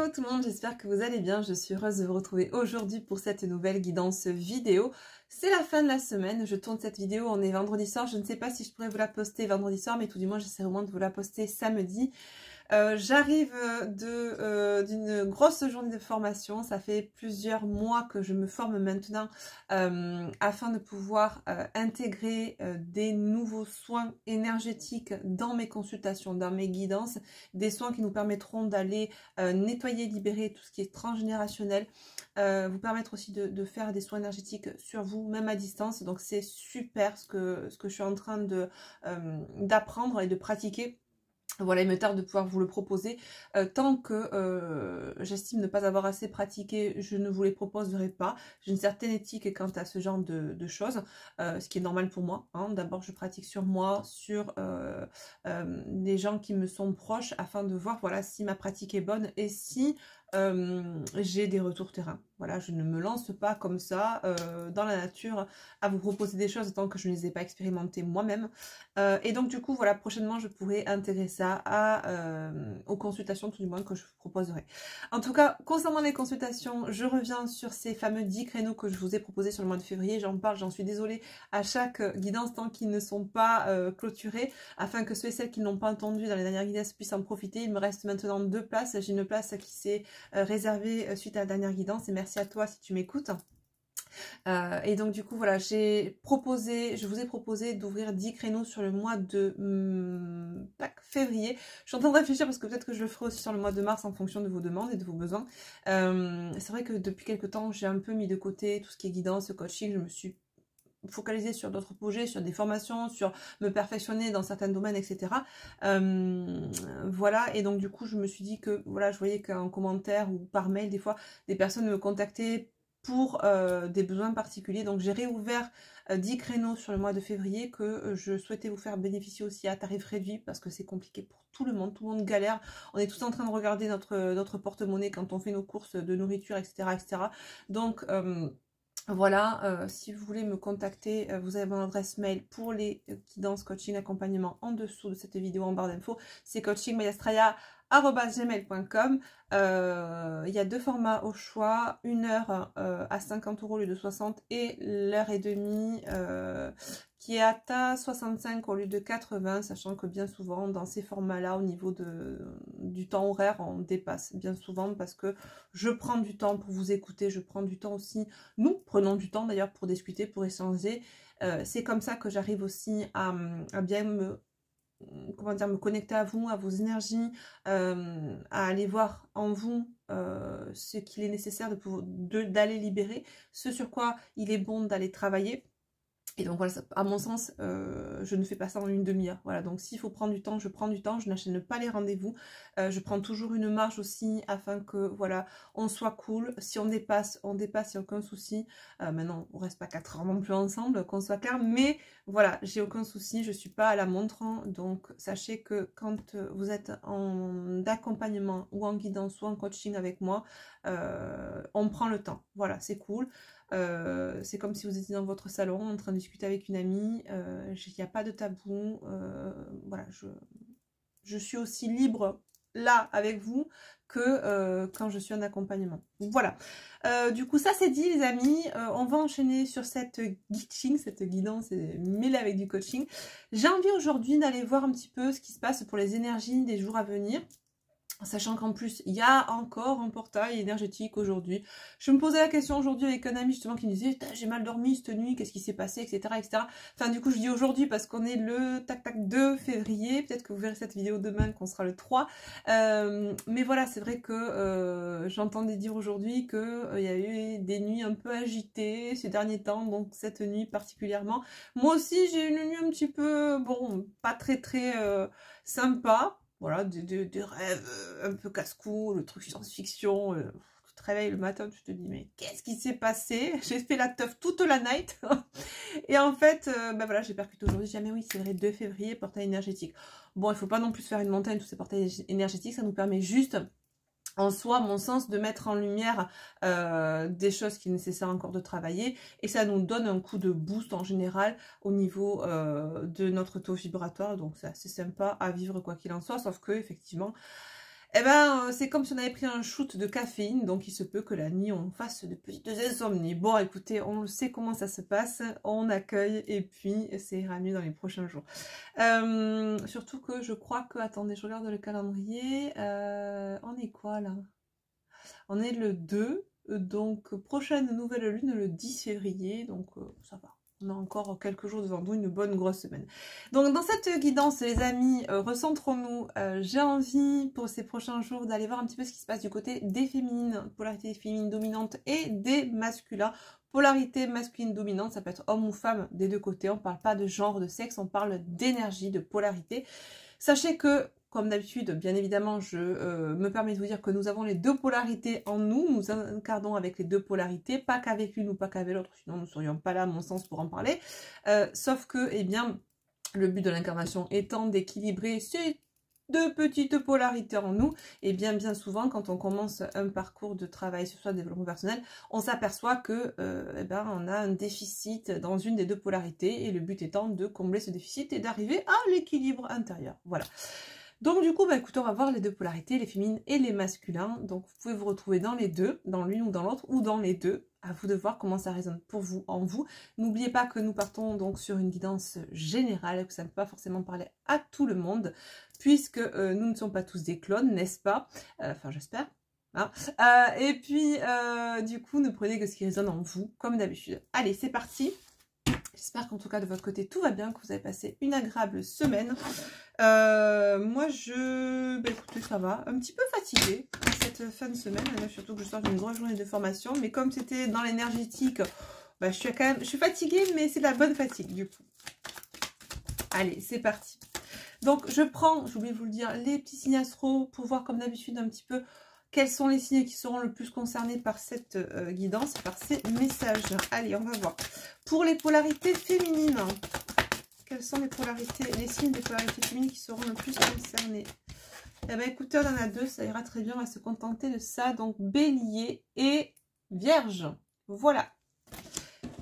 Hello tout le monde, j'espère que vous allez bien. Je suis heureuse de vous retrouver aujourd'hui pour cette nouvelle guidance vidéo. C'est la fin de la semaine, je tourne cette vidéo, on est vendredi soir. Je ne sais pas si je pourrais vous la poster vendredi soir, mais tout du moins j'essaie vraiment de vous la poster samedi. J'arrive d'une grosse journée de formation, ça fait plusieurs mois que je me forme maintenant afin de pouvoir intégrer des nouveaux soins énergétiques dans mes consultations, dans mes guidances, des soins qui nous permettront d'aller nettoyer, libérer tout ce qui est transgénérationnel, vous permettre aussi de faire des soins énergétiques sur vous, même à distance. Donc c'est super ce que je suis en train d'apprendre et de pratiquer. Voilà, il me tarde de pouvoir vous le proposer. Tant que j'estime ne pas avoir assez pratiqué, je ne vous les proposerai pas. J'ai une certaine éthique quant à ce genre de choses, ce qui est normal pour moi. Hein. D'abord, je pratique sur moi, sur les gens qui me sont proches, afin de voir voilà, si ma pratique est bonne et si j'ai des retours terrain. Voilà, je ne me lance pas comme ça dans la nature à vous proposer des choses tant que je ne les ai pas expérimentées moi-même. Et donc du coup, voilà, prochainement, je pourrai intégrer ça aux consultations, tout du moins, que je vous proposerai. En tout cas, concernant les consultations, je reviens sur ces fameux 10 créneaux que je vous ai proposés sur le mois de février. J'en parle, j'en suis désolée à chaque guidance tant qu'ils ne sont pas clôturés, afin que ceux et celles qui n'ont pas entendu dans les dernières guidances puissent en profiter. Il me reste maintenant 2 places. J'ai une place qui s'est réservée suite à la dernière guidance, et merci à toi si tu m'écoutes. Et donc du coup voilà, je vous ai proposé d'ouvrir 10 créneaux sur le mois de février. Je suis en train de réfléchir parce que peut-être que je le ferai aussi sur le mois de mars en fonction de vos demandes et de vos besoins. C'est vrai que depuis quelques temps j'ai un peu mis de côté tout ce qui est guidance, coaching. Je me suis focalisée sur d'autres projets, sur des formations, sur me perfectionner dans certains domaines, etc. Voilà, et donc du coup je me suis dit que voilà, je voyais qu'en commentaire ou par mail des fois des personnes me contactaient pour des besoins particuliers. Donc j'ai réouvert 10 créneaux sur le mois de février que je souhaitais vous faire bénéficier aussi à tarif réduit, parce que c'est compliqué pour tout le monde galère. On est tous en train de regarder notre porte-monnaie quand on fait nos courses de nourriture, etc. etc. Donc voilà, si vous voulez me contacter, vous avez mon adresse mail pour les guidances, coaching, accompagnement en dessous de cette vidéo en barre d'infos. C'est coachingmayastraya@gmail.com. Il y a 2 formats au choix, 1 heure à 50 € au lieu de 60, et l'heure et demie qui est à 65 au lieu de 80, sachant que bien souvent dans ces formats-là, au niveau du temps horaire, on dépasse bien souvent parce que je prends du temps pour vous écouter, je prends du temps aussi, nous prenons du temps d'ailleurs pour discuter, pour échanger. C'est comme ça que j'arrive aussi à bien me connecter à vous, à vos énergies, à aller voir en vous ce qu'il est nécessaire d'aller libérer, ce sur quoi il est bon d'aller travailler. Et donc voilà, à mon sens, je ne fais pas ça en une demi-heure. Voilà, donc s'il faut prendre du temps, je prends du temps, je n'enchaîne pas les rendez-vous. Je prends toujours une marge aussi afin que voilà, on soit cool. Si on dépasse, il n'y a aucun souci. Maintenant, on reste pas 4 heures non plus ensemble, qu'on soit clair. Mais voilà, j'ai aucun souci, je suis pas à la montre. Hein, donc sachez que quand vous êtes en accompagnement ou en guidance ou en coaching avec moi, on prend le temps. Voilà, c'est cool. C'est comme si vous étiez dans votre salon en train de discuter avec une amie, il n'y a pas de tabou, voilà, je suis aussi libre là avec vous que quand je suis en accompagnement. Voilà, du coup ça c'est dit les amis, on va enchaîner sur cette guidance mêlée avec du coaching. J'ai envie aujourd'hui d'aller voir un petit peu ce qui se passe pour les énergies des jours à venir. Sachant qu'en plus, il y a encore un portail énergétique aujourd'hui. Je me posais la question aujourd'hui avec un ami justement qui me disait « J'ai mal dormi cette nuit, qu'est-ce qui s'est passé, etc. etc. » Enfin du coup, je dis aujourd'hui parce qu'on est le 2 février. Peut-être que vous verrez cette vidéo demain, qu'on sera le 3. Mais voilà, c'est vrai que j'entendais dire aujourd'hui qu'il y a eu des nuits un peu agitées ces derniers temps. Donc cette nuit particulièrement. Moi aussi, j'ai une nuit un petit peu, bon, pas très sympa. Voilà, des rêves un peu casse-cou, le truc science-fiction. Tu te réveilles le matin, tu te dis, mais qu'est-ce qui s'est passé? J'ai fait la teuf toute la night. Et en fait, bah voilà, j'ai percuté aujourd'hui. J'ai dit, mais oui, c'est vrai, 2 février, portail énergétique. Bon, il faut pas non plus faire une montagne, tous ces portails énergétiques. Ça nous permet juste, en soi, à mon sens, de mettre en lumière des choses qui est nécessaire encore de travailler, et ça nous donne un coup de boost en général au niveau de notre taux vibratoire, donc c'est assez sympa à vivre quoi qu'il en soit, sauf que effectivement Eh ben, c'est comme si on avait pris un shoot de caféine, donc il se peut que la nuit, on fasse de petites insomnies. Bon, écoutez, on sait comment ça se passe, on accueille, et puis ça ira mieux dans les prochains jours. Surtout que je crois que... Attendez, je regarde le calendrier. On est quoi, là? On est le 2, donc prochaine nouvelle lune le 10 février, donc ça va. On a encore quelques jours devant nous, une bonne grosse semaine. Donc dans cette guidance, les amis, recentrons-nous. J'ai envie pour ces prochains jours d'aller voir un petit peu ce qui se passe du côté des féminines, polarité féminine dominante, et des masculins. Polarité masculine dominante, ça peut être homme ou femme des deux côtés. On ne parle pas de genre, de sexe, on parle d'énergie, de polarité. Sachez que, comme d'habitude, bien évidemment, je me permets de vous dire que nous avons les deux polarités en nous. Nous incarnons avec les deux polarités, pas qu'avec l'une ou pas qu'avec l'autre, sinon nous ne serions pas là, à mon sens, pour en parler. Sauf que, eh bien, le but de l'incarnation étant d'équilibrer ces deux petites polarités en nous, et bien souvent, quand on commence un parcours de travail sur soi, de développement personnel, on s'aperçoit que eh ben, on a un déficit dans une des deux polarités, et le but étant de combler ce déficit et d'arriver à l'équilibre intérieur. Voilà. Donc du coup, bah, écoutez, on va voir les deux polarités, les féminines et les masculins. Donc vous pouvez vous retrouver dans les deux, dans l'une ou dans l'autre, ou dans les deux. À vous de voir comment ça résonne pour vous, en vous. N'oubliez pas que nous partons donc sur une guidance générale, que ça ne peut pas forcément parler à tout le monde, puisque nous ne sommes pas tous des clones, n'est-ce pas? Enfin, j'espère. Hein, et puis, du coup, ne prenez que ce qui résonne en vous, comme d'habitude. Allez, c'est parti. J'espère qu'en tout cas de votre côté tout va bien, que vous avez passé une agréable semaine. Moi bah, écoutez, ça va, un petit peu fatiguée cette fin de semaine, surtout que je sors d'une grosse journée de formation, mais comme c'était dans l'énergétique, bah, je suis fatiguée, mais c'est de la bonne fatigue du coup. Allez, c'est parti. Donc je prends, j'ai oublié de vous le dire, les petits signes astro pour voir comme d'habitude un petit peu quels sont les signes qui seront le plus concernés par cette guidance, par ces messages. Allez, on va voir. Pour les polarités féminines, quelles sont les polarités, les signes des polarités féminines qui seront le plus concernés? Eh bien, écoutez, on en a deux, ça ira très bien, on va se contenter de ça. Donc, Bélier et Vierge. Voilà.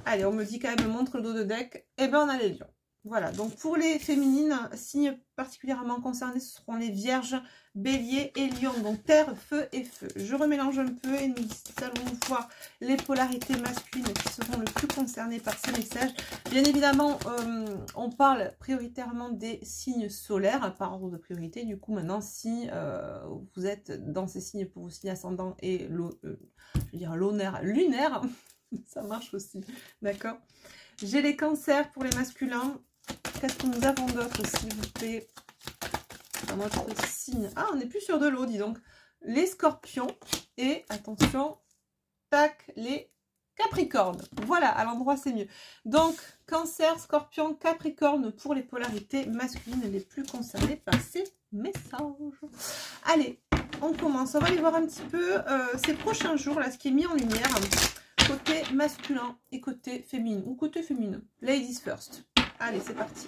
Allez, on me dit quand même, montre le dos de deck. Eh bien, on a les lions. Voilà, donc pour les féminines, signes particulièrement concernés, ce seront les Vierges, Bélier et Lion. Donc terre, feu et feu. Je remélange un peu et nous allons voir les polarités masculines qui seront le plus concernées par ces messages. Bien évidemment, on parle prioritairement des signes solaires par ordre de priorité. Du coup, maintenant, si vous êtes dans ces signes pour vos signes ascendants et lunaire, ça marche aussi, d'accord? J'ai les cancers pour les masculins. Qu'est-ce que nous avons d'autre, s'il vous plaît, dans notre signe? Ah, on n'est plus sur de l'eau, dis donc. Les scorpions et, attention, tac, les capricornes. Voilà, à l'endroit, c'est mieux. Donc, cancer, scorpion, capricorne pour les polarités masculines les plus concernées par ces messages. Allez, on commence. On va aller voir un petit peu ces prochains jours, là, ce qui est mis en lumière, côté masculin et côté féminin. Ou côté féminin. Ladies first. Allez, c'est parti.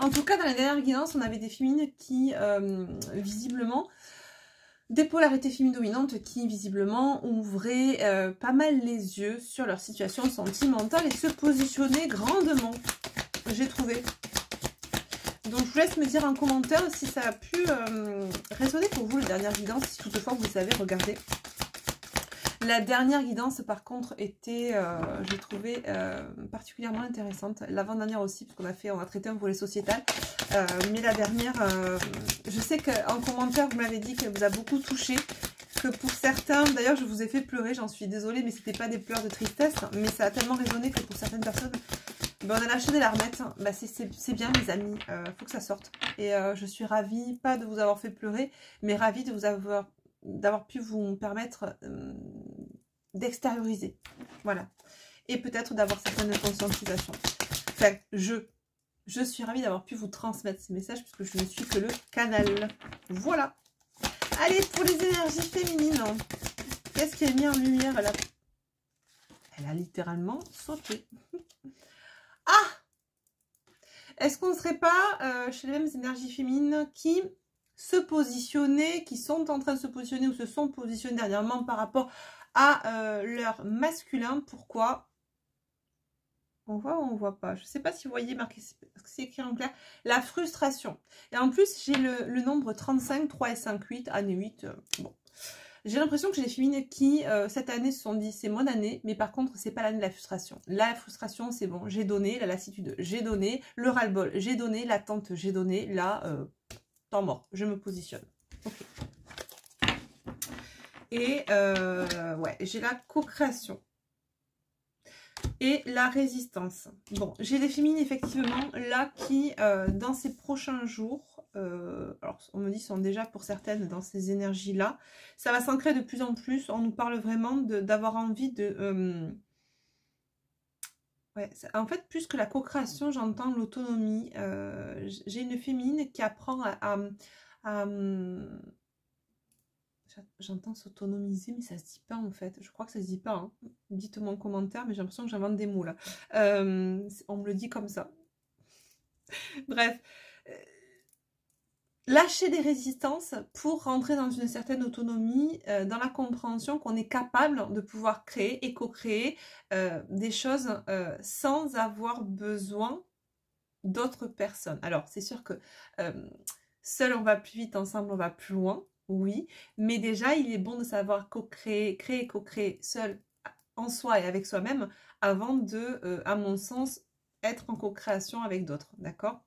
En tout cas, dans la dernière guidance, on avait des féminines qui, visiblement, des polarités féminines dominantes qui, visiblement, ouvraient pas mal les yeux sur leur situation sentimentale et se positionnaient grandement, j'ai trouvé. Donc, je vous laisse me dire en commentaire si ça a pu résonner pour vous, la dernière guidance, si toutefois vous savez regarder. La dernière guidance, par contre, était, j'ai trouvé particulièrement intéressante. L'avant-dernière aussi, parce on a traité un volet sociétal. Mais la dernière, je sais qu'en commentaire, vous m'avez dit qu'elle vous a beaucoup touché. Que pour certains, d'ailleurs, je vous ai fait pleurer, j'en suis désolée, mais c'était pas des pleurs de tristesse. Mais ça a tellement résonné que pour certaines personnes, ben, on a lâché des larmettes. Ben, c'est bien, les amis, faut que ça sorte. Et je suis ravie, pas de vous avoir fait pleurer, mais ravie de vous d'avoir pu vous permettre d'extérioriser, voilà, et peut-être d'avoir certaines conscientisations. Enfin, je suis ravie d'avoir pu vous transmettre ces messages puisque je ne suis que le canal. Voilà. Allez, pour les énergies féminines, qu'est-ce qui est mis en lumière? Elle a littéralement sauté. Ah! Est-ce qu'on ne serait pas chez les mêmes énergies féminines qui se positionner, qui sont en train de se positionner ou se sont positionnés dernièrement par rapport à leur masculin? Pourquoi? On voit ou on voit pas? Je sais pas si vous voyez marqué, parce que c'est écrit en clair. La frustration. Et en plus, j'ai le nombre 35, 3 et 5, 8, année 8. Bon. J'ai l'impression que j'ai des féminines qui, cette année, se sont dit, c'est mon année, mais par contre, c'est pas l'année de la frustration. La frustration, c'est bon, j'ai donné, la lassitude, j'ai donné, le ras-le-bol, j'ai donné, l'attente, j'ai donné, là, temps mort, je me positionne. Ok. Et, ouais, j'ai la co-création. Et la résistance. Bon, j'ai des féminines, effectivement, là, qui, dans ces prochains jours, alors, on me dit, sont déjà, pour certaines, dans ces énergies-là, ça va s'ancrer de plus en plus. On nous parle vraiment d'avoir envie de... ouais, en fait, plus que la co-création, j'entends l'autonomie. J'ai une féminine qui apprend à j'entends s'autonomiser, mais ça se dit pas en fait. Je crois que ça se dit pas. Hein. Dites-moi en commentaire, mais j'ai l'impression que j'invente des mots là. On me le dit comme ça. Bref. Lâcher des résistances pour rentrer dans une certaine autonomie, dans la compréhension qu'on est capable de pouvoir créer et co-créer des choses sans avoir besoin d'autres personnes. Alors, c'est sûr que seul on va plus vite, ensemble on va plus loin. Oui, mais déjà, il est bon de savoir co-créer, créer, co-créer seul en soi et avec soi-même avant de, à mon sens, être en co-création avec d'autres, d'accord?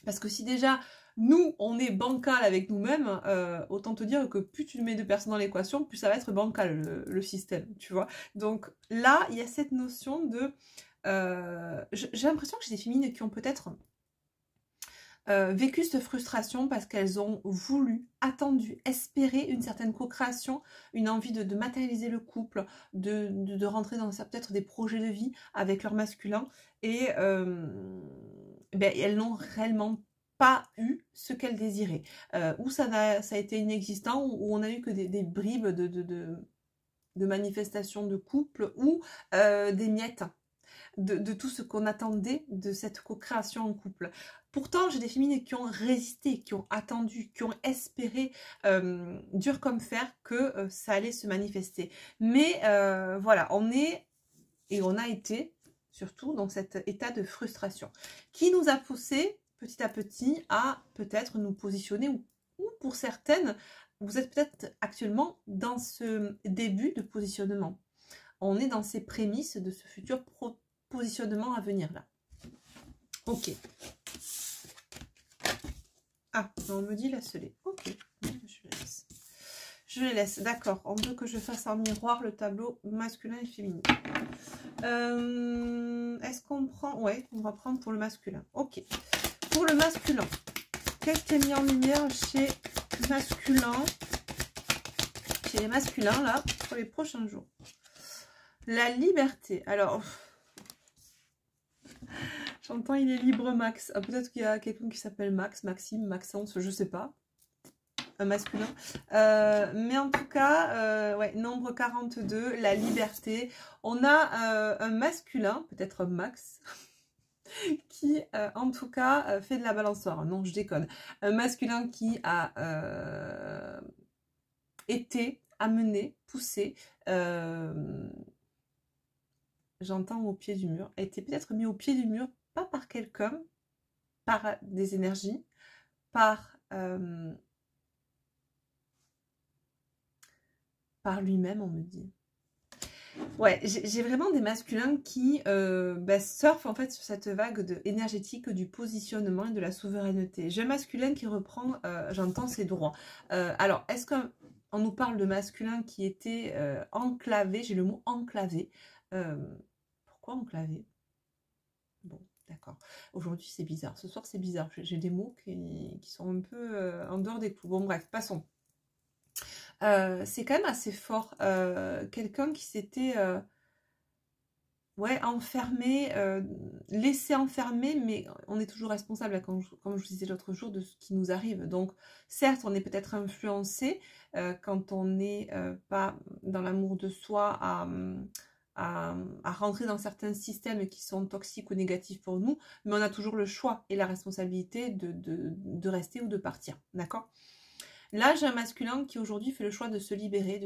Parce que si déjà, nous, on est bancal avec nous-mêmes, autant te dire que plus tu mets de personnes dans l'équation, plus ça va être bancal, le système, tu vois? Donc là, il y a cette notion de... j'ai l'impression que j'ai des féminines qui ont peut-être... vécu cette frustration parce qu'elles ont voulu, attendu, espéré une certaine co-création, une envie de matérialiser le couple, de rentrer dans peut-être des projets de vie avec leur masculin et ben, elles n'ont réellement pas eu ce qu'elles désiraient. Ou ça a été inexistant, ou on a eu que des bribes de manifestations de couple ou des miettes. De tout ce qu'on attendait de cette co-création en couple. Pourtant, j'ai des féminines qui ont résisté, qui ont attendu, qui ont espéré, dur comme fer, que ça allait se manifester. Mais voilà, on est, et on a été, surtout dans cet état de frustration, qui nous a poussé petit à petit à peut-être nous positionner, ou pour certaines, vous êtes peut-être actuellement dans ce début de positionnement. On est dans ces prémices de ce futur positionnement à venir là. Ok. Ah, on me dit laisse-les. Ok, je les laisse. Je les laisse, d'accord. On veut que je fasse en miroir le tableau masculin et féminin. Est-ce qu'on prend... Ouais, on va prendre pour le masculin. Ok. Pour le masculin, qu'est-ce qui est mis en lumière chez masculin, chez les masculins là, pour les prochains jours? La liberté. Alors... J'entends il est libre Max. Ah, peut-être qu'il y a quelqu'un qui s'appelle Max, Maxime, Maxence, je sais pas. Un masculin. Mais en tout cas, ouais, nombre 42, la liberté. On a un masculin, peut-être Max, qui en tout cas fait de la balançoire. Non, je déconne. Un masculin qui a été amené, poussé, j'entends au pied du mur, a été peut-être mis au pied du mur, pas par quelqu'un, par des énergies, par lui-même, on me dit. Ouais, j'ai vraiment des masculins qui surfent en fait sur cette vague énergétique du positionnement et de la souveraineté. J'ai un masculin qui reprend, j'entends, ses droits. Alors, est-ce qu'on nous parle de masculin qui était enclavé? J'ai le mot enclavé. Pourquoi enclavé? Bon, d'accord. Aujourd'hui, c'est bizarre. Ce soir, c'est bizarre. J'ai des mots qui sont un peu en dehors des clous. Bon, bref, passons. C'est quand même assez fort. Quelqu'un qui s'était ouais, enfermé, laissé enfermer, mais on est toujours responsable, comme je vous disais l'autre jour, de ce qui nous arrive. Donc, certes, on est peut-être influencé quand on n'est pas dans l'amour de soi à rentrer dans certains systèmes qui sont toxiques ou négatifs pour nous, mais on a toujours le choix et la responsabilité de rester ou de partir, d'accord ? Là, j'ai un masculin qui aujourd'hui fait le choix de se libérer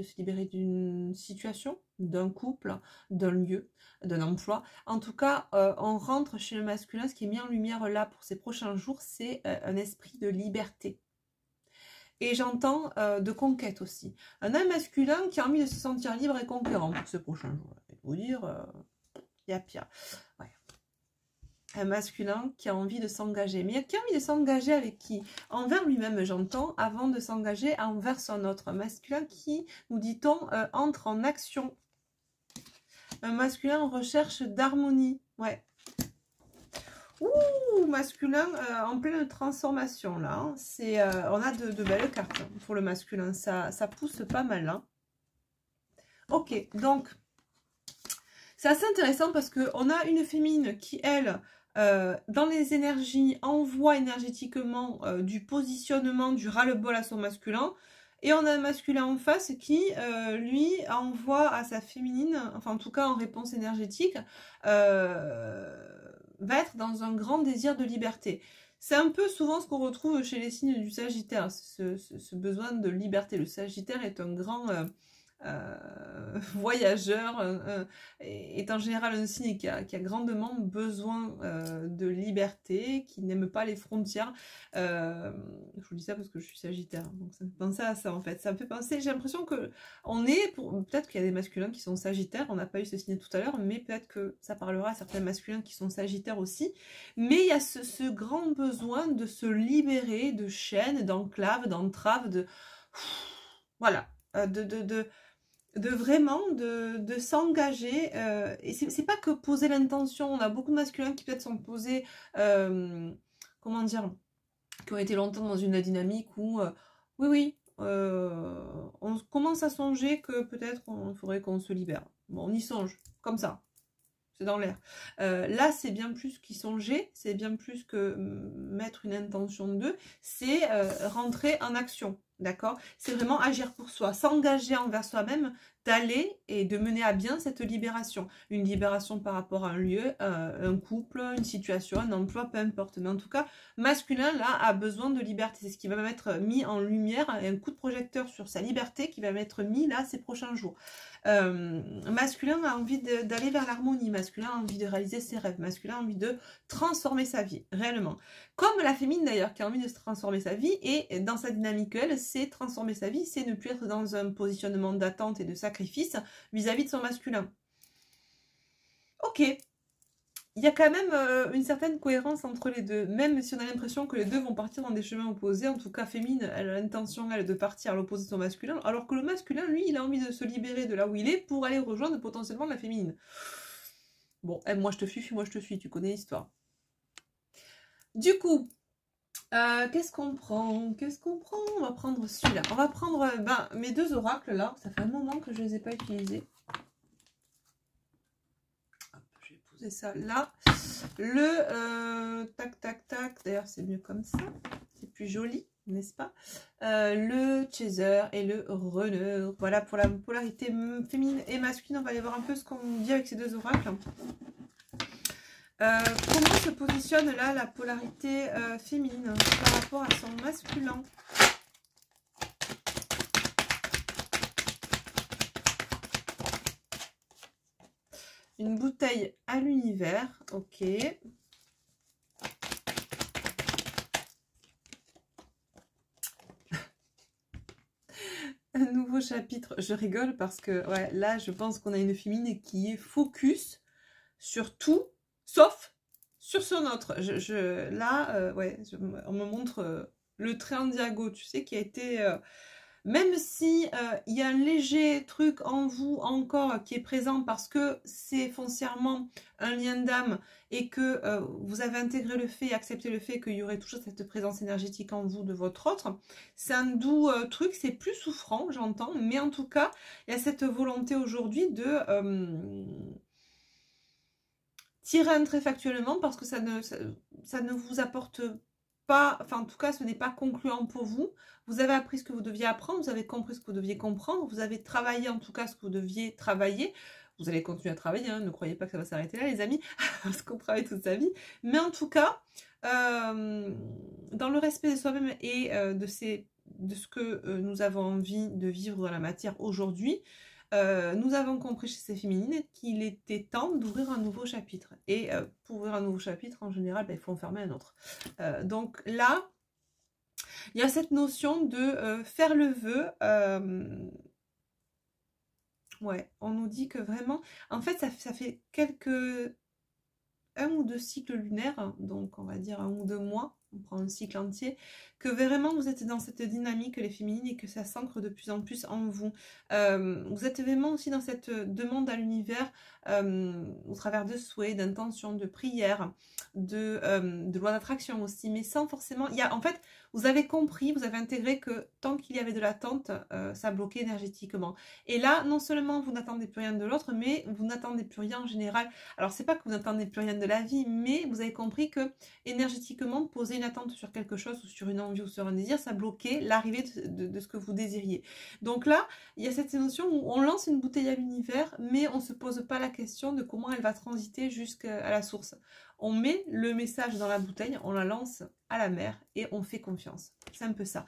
d'une situation, d'un couple, d'un lieu, d'un emploi. En tout cas, on rentre chez le masculin, ce qui est mis en lumière là pour ces prochains jours, c'est un esprit de liberté. Et j'entends de conquête aussi. Un homme masculin qui a envie de se sentir libre et conquérant pour ce prochain jour. Je vais vous dire, il y a pire. Ouais. Un masculin qui a envie de s'engager. Mais qui a envie de s'engager avec qui? Envers lui-même, j'entends, avant de s'engager envers son autre. Un masculin qui, nous dit-on, entre en action. Un masculin en recherche d'harmonie. Ouais. Ouh, masculin en pleine transformation, là. Hein. On a de belles cartes pour le masculin. Ça pousse pas mal, hein. Ok, donc, c'est assez intéressant parce qu'on a une féminine qui, elle... dans les énergies, envoie énergétiquement du positionnement, du ras-le-bol à son masculin. Et on a un masculin en face qui, lui, envoie à sa féminine, enfin en tout cas en réponse énergétique, va être dans un grand désir de liberté. C'est un peu souvent ce qu'on retrouve chez les signes du Sagittaire, ce besoin de liberté. Le Sagittaire est un grand... voyageur, est en général un signe qui a grandement besoin de liberté, qui n'aime pas les frontières. Je vous dis ça parce que je suis Sagittaire, donc ça me fait penser à ça en fait. Ça me fait penser, j'ai l'impression que on est, peut-être qu'il y a des masculins qui sont Sagittaires, on n'a pas eu ce signe tout à l'heure, mais peut-être que ça parlera à certains masculins qui sont Sagittaires aussi. Mais il y a ce grand besoin de se libérer de chaînes, d'enclaves, d'entraves, de... Voilà, de vraiment de s'engager et c'est pas que poser l'intention. On a beaucoup de masculins qui peut-être sont posés comment dire, qui ont été longtemps dans une dynamique où oui on commence à songer que peut-être il faudrait qu'on se libère. Bon, on y songe comme ça, c'est dans l'air. Là c'est bien plus qu'y songer, c'est bien plus que mettre une intention de, c'est rentrer en action. D'accord? C'est vraiment agir pour soi, s'engager envers soi-même, d'aller et de mener à bien cette libération. Une libération par rapport à un lieu, un couple, une situation, un emploi, peu importe. Mais en tout cas, masculin, là, a besoin de liberté. C'est ce qui va mettre mis en lumière, un coup de projecteur sur sa liberté qui va m'être mis là ces prochains jours. Masculin a envie d'aller vers l'harmonie, masculin a envie de réaliser ses rêves, masculin a envie de transformer sa vie, réellement. Comme la féminine d'ailleurs, qui a envie de se transformer sa vie, et dans sa dynamique, elle, c'est transformer sa vie, c'est ne plus être dans un positionnement d'attente et de sacrifice vis-à-vis de son masculin. Ok, il y a quand même une certaine cohérence entre les deux, même si on a l'impression que les deux vont partir dans des chemins opposés. En tout cas, féminine, elle a l'intention, elle, de partir à l'opposé de son masculin, alors que le masculin, lui, il a envie de se libérer de là où il est pour aller rejoindre potentiellement la féminine. Bon, moi je te fuis, moi je te suis, tu connais l'histoire. Du coup, qu'est-ce qu'on prend? On va prendre celui-là. On va prendre mes deux oracles là. Ça fait un moment que je ne les ai pas utilisés. Hop, je vais poser ça là. Le tac tac tac. D'ailleurs, c'est mieux comme ça. C'est plus joli, n'est-ce pas? Le chaser et le runner. Voilà pour la polarité féminine et masculine. On va aller voir un peu ce qu'on dit avec ces deux oracles. Comment se positionne là la polarité féminine par rapport à son masculin? Une bouteille à l'univers, ok. Un nouveau chapitre, je rigole parce que ouais, là je pense qu'on a une féminine qui est focus sur tout, sauf sur son autre. Là, ouais, on me montre le trait en diago, tu sais, qui a été... même si il y a un léger truc en vous encore qui est présent parce que c'est foncièrement un lien d'âme et que vous avez intégré le fait et accepté le fait qu'il y aurait toujours cette présence énergétique en vous de votre autre, c'est un doux truc, c'est plus souffrant, j'entends, mais en tout cas, il y a cette volonté aujourd'hui de... tirer un trait factuellement parce que ça ne vous apporte pas, enfin en tout cas ce n'est pas concluant pour vous. Vous avez appris ce que vous deviez apprendre, vous avez compris ce que vous deviez comprendre, vous avez travaillé en tout cas ce que vous deviez travailler. Vous allez continuer à travailler, hein, ne croyez pas que ça va s'arrêter là les amis, parce qu'on travaille toute sa vie. Mais en tout cas, dans le respect de soi-même et de ses ce que nous avons envie de vivre dans la matière aujourd'hui, nous avons compris chez ces féminines qu'il était temps d'ouvrir un nouveau chapitre. Et pour ouvrir un nouveau chapitre, en général, ben, il faut en fermer un autre. Donc là, il y a cette notion de faire le vœu. Ouais, on nous dit que vraiment, en fait, ça fait un ou deux cycles lunaires, hein, donc on va dire 1 ou 2 mois, on prend un cycle entier, que vraiment vous êtes dans cette dynamique, les féminines, et que ça s'ancre de plus en plus en vous. Vous êtes vraiment aussi dans cette demande à l'univers, au travers de souhaits, d'intentions, de prières, de loi d'attraction aussi, mais sans forcément... en fait, vous avez compris, vous avez intégré que tant qu'il y avait de l'attente, ça bloquait énergétiquement. Et là, non seulement vous n'attendez plus rien de l'autre, mais vous n'attendez plus rien en général. Alors, c'est pas que vous n'attendez plus rien de la vie, mais vous avez compris que énergétiquement, poser une attente sur quelque chose ou sur une envie ou sur un désir, ça bloquait l'arrivée de ce que vous désiriez. Donc là, il y a cette notion où on lance une bouteille à l'univers, mais on ne se pose pas la question de comment elle va transiter jusqu'à la source. On met le message dans la bouteille, on la lance à la mer et on fait confiance. C'est un peu ça.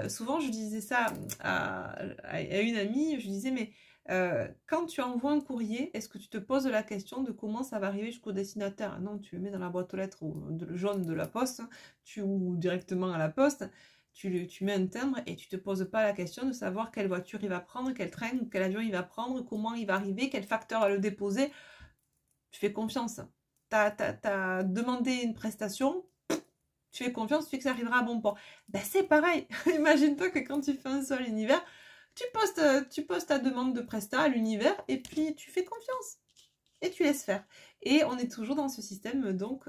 Souvent, je disais ça à une amie, je disais, mais quand tu envoies un courrier, est-ce que tu te poses la question de comment ça va arriver jusqu'au destinataire? Non, tu le mets dans la boîte aux lettres jaune de la poste, ou directement à la poste, tu mets un timbre et tu te poses pas la question de savoir quelle voiture il va prendre, quel train ou quel avion il va prendre, comment il va arriver, quel facteur va le déposer. Tu fais confiance. T'as demandé une prestation, tu fais confiance, tu sais que ça arrivera à bon port. Ben c'est pareil. Imagine-toi que quand tu fais un sol univers, tu postes ta demande de prestat à l'univers et puis tu fais confiance et tu laisses faire. Et on est toujours dans ce système donc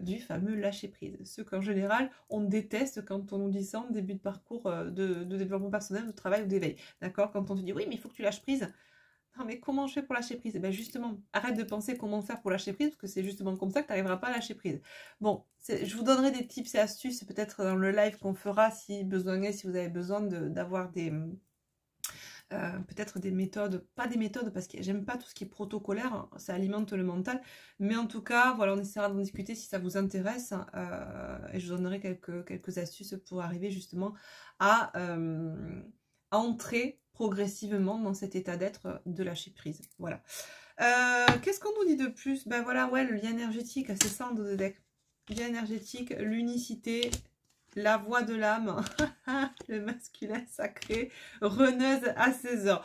du fameux lâcher prise. Ce qu'en général on déteste quand on nous dit ça en début de parcours de développement personnel, de travail ou d'éveil. D'accord? Quand on te dit oui mais il faut que tu lâches prise. Non mais comment je fais pour lâcher prise? Et bien justement, arrête de penser comment faire pour lâcher prise, parce que c'est justement comme ça que tu n'arriveras pas à lâcher prise. Bon, je vous donnerai des tips et astuces peut-être dans le live qu'on fera si besoin est, si vous avez besoin d'avoir des... peut-être des méthodes, pas des méthodes parce que j'aime pas tout ce qui est protocolaire, hein, ça alimente le mental, mais en tout cas, voilà, on essaiera d'en discuter si ça vous intéresse, et je vous donnerai quelques astuces pour arriver justement à entrer progressivement dans cet état d'être de lâcher prise. Voilà. Qu'est-ce qu'on nous dit de plus? Ben voilà, ouais, le lien énergétique, c'est ça en dos de deck. Lien énergétique, l'unicité, la voix de l'âme, le masculin sacré, reneuse à 16h.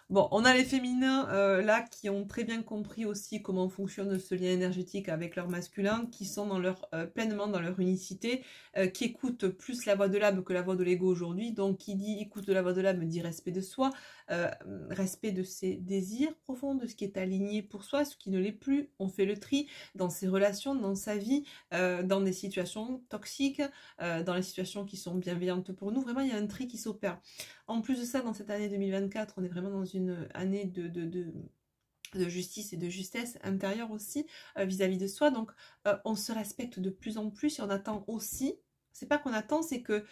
Bon, on a les féminins là qui ont très bien compris aussi comment fonctionne ce lien énergétique avec leur masculin, qui sont dans leur, pleinement dans leur unicité, qui écoutent plus la voix de l'âme que la voix de l'ego aujourd'hui. Donc qui dit écoute de la voix de l'âme dit respect de soi, respect de ses désirs profonds, de ce qui est aligné pour soi, ce qui ne l'est plus. On fait le tri dans ses relations, dans sa vie, dans des situations toxiques, dans les situations qui sont bienveillantes pour nous. Vraiment, il y a un tri qui s'opère. En plus de ça, dans cette année 2024, on est vraiment dans une année de justice et de justesse intérieure aussi vis-à-vis de soi. Donc, on se respecte de plus en plus et on attend aussi, c'est pas qu'on attend, c'est que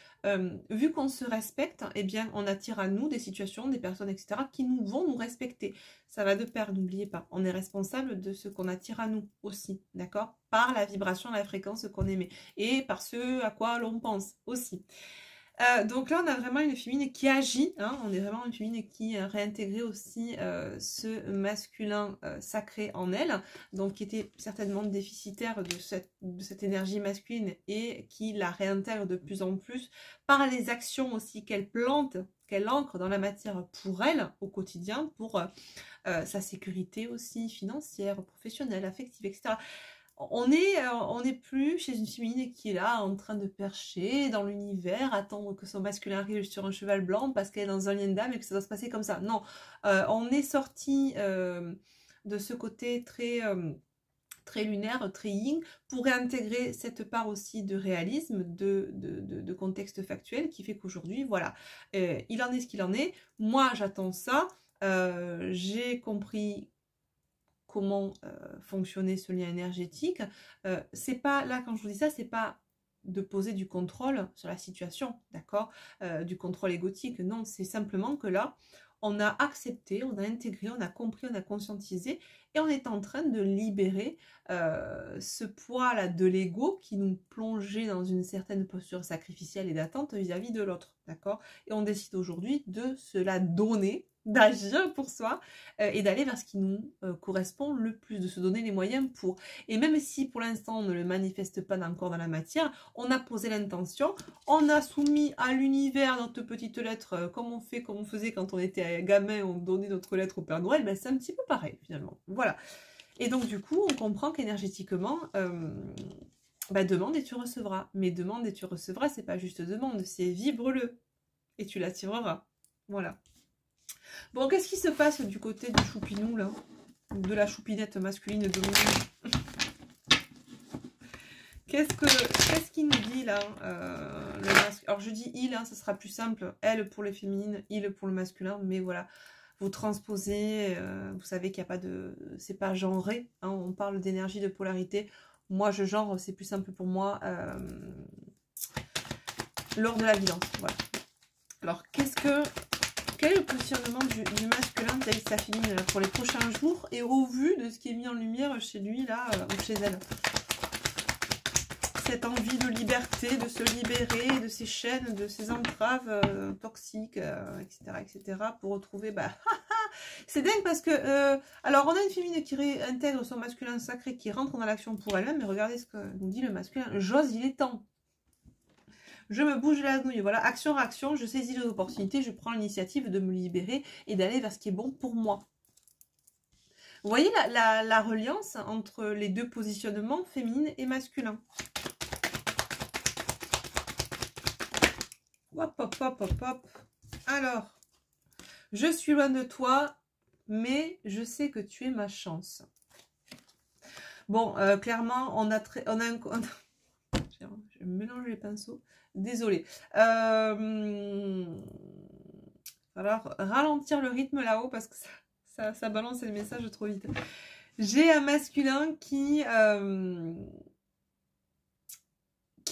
vu qu'on se respecte, eh bien, on attire à nous des situations, des personnes, etc. qui vont nous respecter. Ça va de pair, n'oubliez pas. On est responsable de ce qu'on attire à nous aussi, d'accord? Par la vibration, la fréquence qu'on émet et par ce à quoi l'on pense aussi. Donc là, on a vraiment une féminine qui agit, hein, on est vraiment une féminine qui a réintégré aussi ce masculin sacré en elle, donc qui était certainement déficitaire de cette énergie masculine et qui la réintègre de plus en plus par les actions aussi qu'elle plante, qu'elle ancre dans la matière pour elle au quotidien, pour sa sécurité aussi financière, professionnelle, affective, etc. On n'est plus chez une féminine qui est là en train de percher dans l'univers, attendre que son masculin arrive sur un cheval blanc parce qu'elle est dans un lien d'âme et que ça doit se passer comme ça. Non, on est sorti de ce côté très lunaire, très yin, pour réintégrer cette part aussi de réalisme, de contexte factuel qui fait qu'aujourd'hui, voilà, il en est ce qu'il en est. Moi, j'attends ça. J'ai compris comment fonctionnait ce lien énergétique. C'est pas, là quand je vous dis ça, c'est pas de poser du contrôle sur la situation, d'accord, du contrôle égotique, non, c'est simplement que là, on a accepté, on a intégré, on a compris, on a conscientisé et on est en train de libérer ce poids-là de l'ego qui nous plongeait dans une certaine posture sacrificielle et d'attente vis-à-vis de l'autre, d'accord? Et on décide aujourd'hui de se la donner, d'agir pour soi et d'aller vers ce qui nous correspond le plus, de se donner les moyens pour. Et même si pour l'instant on ne le manifeste pas encore dans la matière, on a posé l'intention, on a soumis à l'univers notre petite lettre comme on faisait quand on était gamin, on donnait notre lettre au Père Noël, ben c'est un petit peu pareil finalement. Voilà. Et donc du coup, on comprend qu'énergétiquement, demande et tu recevras. Mais demande et tu recevras, c'est pas juste demande, c'est vibre-le et tu l'attireras. Voilà. Bon, qu'est-ce qui se passe du côté du choupinou là? De la choupinette masculine dominante? Qu'est-ce qu'il nous dit là, le masque? Alors je dis il, hein, ça sera plus simple. Elle pour le féminin, il pour le masculin. Mais voilà, vous transposez. Vous savez qu'il n'y a pas de... C'est pas genré. Hein, on parle d'énergie, de polarité. Moi je genre, c'est plus simple pour moi. Lors de la violence. Voilà. Alors quel est le positionnement du masculin vis-à-vis de sa féminine pour les prochains jours et au vu de ce qui est mis en lumière chez lui là, ou chez elle? Cette envie de liberté, de se libérer de ces chaînes, de ces entraves toxiques, etc., pour retrouver... c'est dingue parce que... alors, on a une féminine qui réintègre son masculin sacré, qui rentre dans l'action pour elle-même, mais regardez ce que nous dit le masculin. J'ose, il est temps. Je me bouge la nouille. Voilà, action-réaction, je saisis les opportunités, je prends l'initiative de me libérer et d'aller vers ce qui est bon pour moi. Vous voyez la reliance entre les deux positionnements, féminine et masculin. Hop, hop, hop, hop, hop. Alors, je suis loin de toi, mais je sais que tu es ma chance. Bon, clairement, on a un... Je mélange les pinceaux. Désolée. Alors, ralentir le rythme là-haut parce que ça balance les messages trop vite. J'ai un masculin qui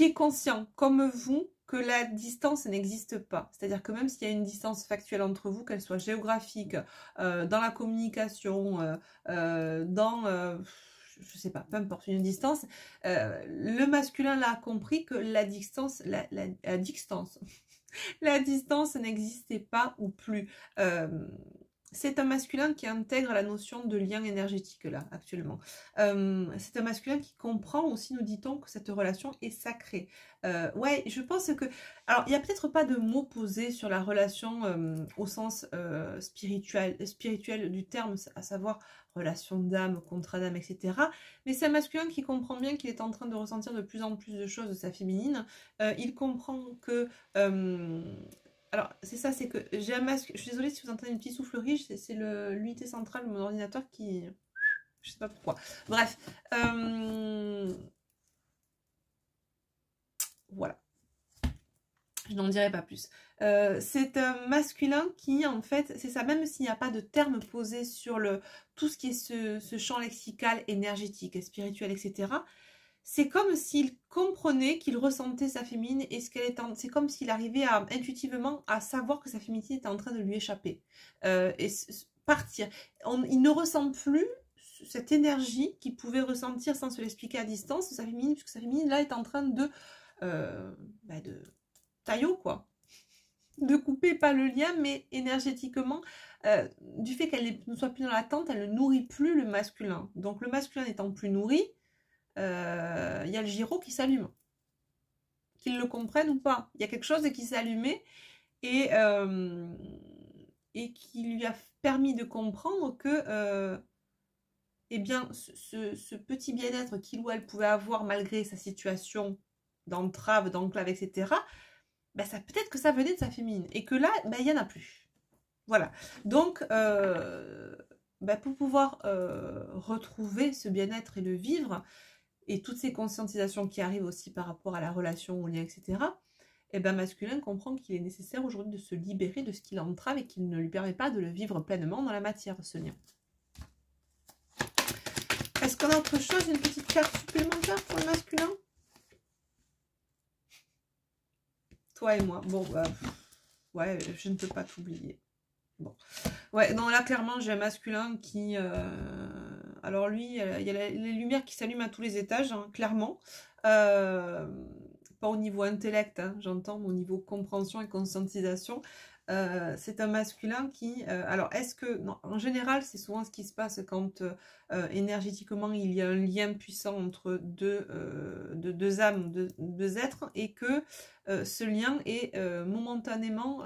est conscient, comme vous, que la distance n'existe pas. C'est-à-dire que même s'il y a une distance factuelle entre vous, qu'elle soit géographique, dans la communication, je sais pas, peu importe, une distance, le masculin là a compris que la distance, la distance n'existait pas ou plus. C'est un masculin qui intègre la notion de lien énergétique là actuellement. C'est un masculin qui comprend aussi, nous dit-on, que cette relation est sacrée. Ouais, je pense que... Alors, il n'y a peut-être pas de mots posés sur la relation au sens spirituel du terme, à savoir relation d'âme, contrat d'âme, etc. Mais c'est un masculin qui comprend bien qu'il est en train de ressentir de plus en plus de choses de sa féminine. Il comprend que... alors, c'est ça, c'est que j'ai un masque. Je suis désolée si vous entendez une petite soufflerie, c'est l'unité centrale de mon ordinateur qui... Je sais pas pourquoi. Bref. Voilà. Je n'en dirai pas plus. C'est un masculin qui, en fait, c'est ça, même s'il n'y a pas de terme posé sur tout ce qui est ce champ lexical, énergétique, spirituel, etc., c'est comme s'il comprenait, qu'il ressentait sa féminine et ce qu'elle est. C'est comme s'il arrivait intuitivement à savoir que sa féminité était en train de lui échapper et partir. Il ne ressent plus cette énergie qu'il pouvait ressentir sans se l'expliquer à distance, sa féminine, puisque sa féminine là est en train de taillot quoi, de couper pas le lien, mais énergétiquement. Du fait qu'elle ne soit plus dans l'attente, elle ne nourrit plus le masculin. Donc le masculin n'étant plus nourri, y a le gyro qui s'allume. Qu'ils le comprennent ou pas. Il y a quelque chose qui s'est allumé et qui lui a permis de comprendre que eh bien, ce petit bien-être qu'il ou elle pouvait avoir malgré sa situation d'entrave, d'enclave, etc., ben ça, peut-être que ça venait de sa féminine. Et que là, ben, il n'y en a plus. Voilà. Donc, pour pouvoir retrouver ce bien-être et le vivre, et toutes ces conscientisations qui arrivent aussi par rapport à la relation, au lien, etc., et ben masculin comprend qu'il est nécessaire aujourd'hui de se libérer de ce qui l'entrave et qu'il ne lui permet pas de le vivre pleinement dans la matière, ce lien. Est-ce qu'on a autre chose, une petite carte supplémentaire pour le masculin? Toi et moi. Bon, bah, ouais, je ne peux pas t'oublier. Bon. Ouais, non, là, clairement, j'ai un masculin qui... alors lui, il y a les lumières qui s'allument à tous les étages, hein, clairement. Pas au niveau intellect, hein, j'entends, mais au niveau compréhension et conscientisation. C'est un masculin qui... alors, est-ce que... Non, en général, c'est souvent ce qui se passe quand énergétiquement, il y a un lien puissant entre deux âmes, deux êtres, et que ce lien est momentanément...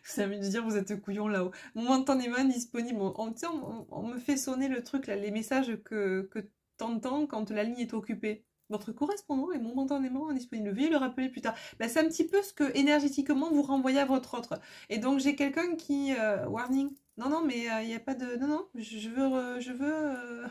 c'est à de dire vous êtes couillon là-haut. Momentanément disponible. On me fait sonner le truc, là, les messages que t'entends quand la ligne est occupée. Votre correspondant est momentanément indisponible. Veuillez le rappeler plus tard. Ben, c'est un petit peu ce que énergétiquement vous renvoyez à votre autre. Et donc j'ai quelqu'un qui... warning. Non, non, mais il n'y a pas de... Non, non, je veux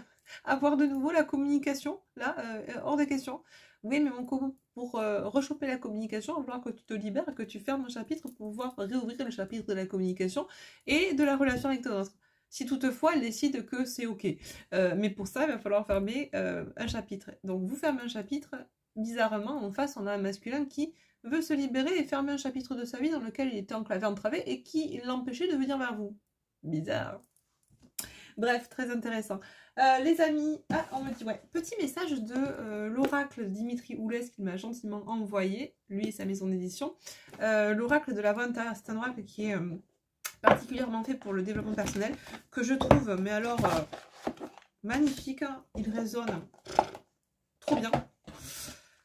avoir de nouveau la communication. Là, hors de question. Oui, mais mon copain, pour rechoper la communication, il va falloir que tu te libères et que tu fermes un chapitre pour pouvoir réouvrir le chapitre de la communication et de la relation avec ton autre. Si toutefois elle décide que c'est ok. Mais pour ça, il va falloir fermer un chapitre. Donc vous fermez un chapitre, bizarrement, en face, on a un masculin qui veut se libérer et fermer un chapitre de sa vie dans lequel il était enclavé, entravé et qui l'empêchait de venir vers vous. Bizarre. Bref, très intéressant. Les amis, on me dit, ouais, petit message de l'oracle Dimitri Oulès qu'il m'a gentiment envoyé, lui et sa maison d'édition. L'oracle de la voix intérieure, c'est un oracle qui est particulièrement fait pour le développement personnel, que je trouve, mais alors, magnifique, hein, il résonne trop bien.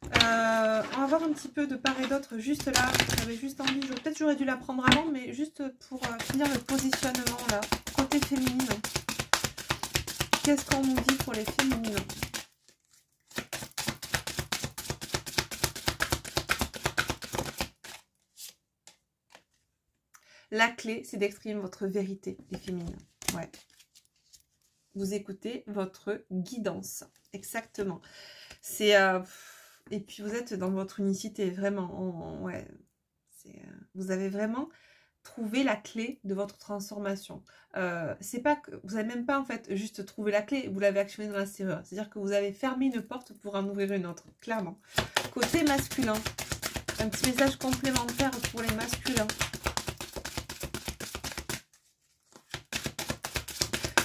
On va voir un petit peu de part et d'autre, juste là, j'avais juste envie, peut-être j'aurais dû la prendre avant, mais juste pour finir le positionnement là, côté féminin. Qu'est-ce qu'on nous dit pour les féminines? La clé, c'est d'exprimer votre vérité, les féminines. Ouais. Vous écoutez votre guidance. Exactement. C'est... et puis vous êtes dans votre unicité, vraiment. Ouais. Vous avez vraiment... trouver la clé de votre transformation. C'est pas que vous n'avez même pas en fait juste trouvé la clé, vous l'avez actionnée dans la serrure. C'est-à-dire que vous avez fermé une porte pour en ouvrir une autre, clairement. Côté masculin, un petit message complémentaire pour les masculins.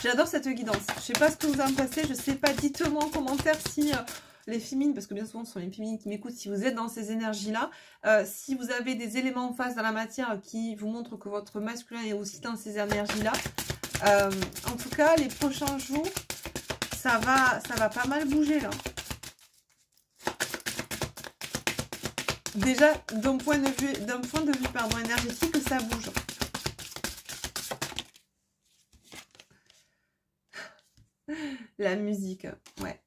J'adore cette guidance. Je sais pas ce que vous en pensez, je sais pas. Dites-moi en commentaire si... les féminines, parce que bien souvent ce sont les féminines qui m'écoutent, si vous êtes dans ces énergies-là, si vous avez des éléments en face dans la matière qui vous montrent que votre masculin est aussi dans ces énergies-là, en tout cas, les prochains jours, ça va pas mal bouger, là. Déjà, d'un point de vue énergétique, ça bouge. La musique, ouais.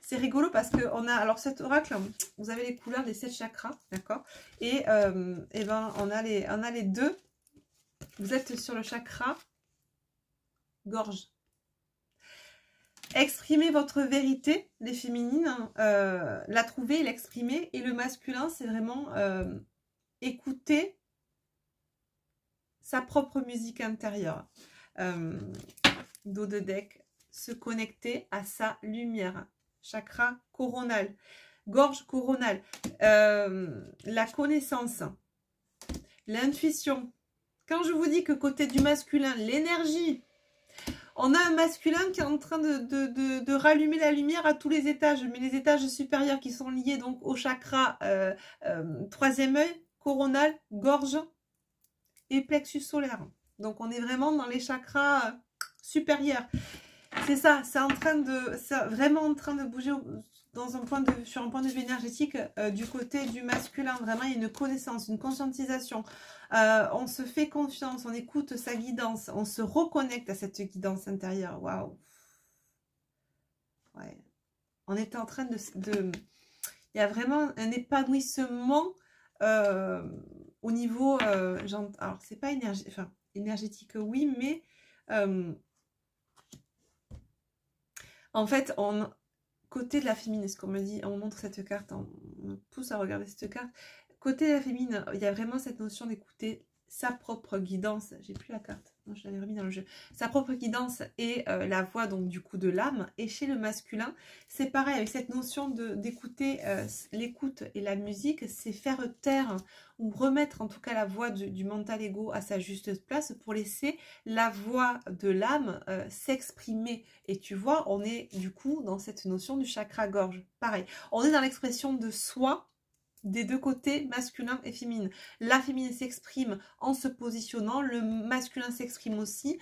C'est rigolo parce que on a, alors cet oracle, vous avez les couleurs des 7 chakras, d'accord, et ben on a les deux. Vous êtes sur le chakra gorge. Exprimez votre vérité, les féminines, la trouver, l'exprimer, et le masculin, c'est vraiment écouter sa propre musique intérieure. Dos de deck, se connecter à sa lumière. Chakra coronal, gorge coronale, la connaissance, l'intuition. Quand je vous dis que côté du masculin, l'énergie, on a un masculin qui est en train de rallumer la lumière à tous les étages, mais les étages supérieurs qui sont liés donc au chakra troisième œil, coronal, gorge et plexus solaire. Donc on est vraiment dans les chakras supérieurs. C'est ça, c'est vraiment en train de bouger sur un point de vue énergétique du côté du masculin. Vraiment, il y a une connaissance, une conscientisation. On se fait confiance, on écoute sa guidance, on se reconnecte à cette guidance intérieure. Waouh! Ouais. On est en train il y a vraiment un épanouissement au niveau... alors, c'est pas énergétique, oui, mais... en fait, côté de la féminine, ce qu'on me dit, on montre cette carte, on me pousse à regarder cette carte. Côté de la féminine, il y a vraiment cette notion d'écouter sa propre guidance. J'ai plus la carte, non, je l'avais remis dans le jeu. Sa propre guidance et la voix donc du coup de l'âme. Et chez le masculin, c'est pareil avec cette notion d'écouter l'écoute et la musique, c'est faire taire ou remettre en tout cas la voix du mental ego à sa juste place pour laisser la voix de l'âme s'exprimer. Et tu vois, on est du coup dans cette notion du chakra gorge. Pareil, on est dans l'expression de soi des deux côtés, masculin et féminin. La féminine s'exprime en se positionnant, le masculin s'exprime aussi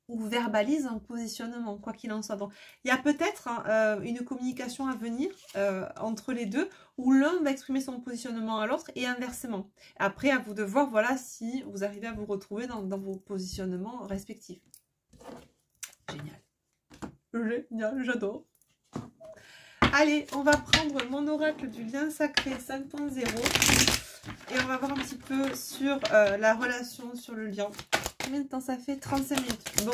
ou verbalise un positionnement, quoi qu'il en soit. Donc, il y a peut-être une communication à venir entre les deux, où l'un va exprimer son positionnement à l'autre et inversement. Après, à vous de voir, voilà, si vous arrivez à vous retrouver dans vos positionnements respectifs. Génial. Génial, j'adore. Allez, on va prendre mon oracle du lien sacré 5.0 et on va voir un petit peu sur la relation, sur le lien. Combien de temps ça fait? 35 minutes. Bon.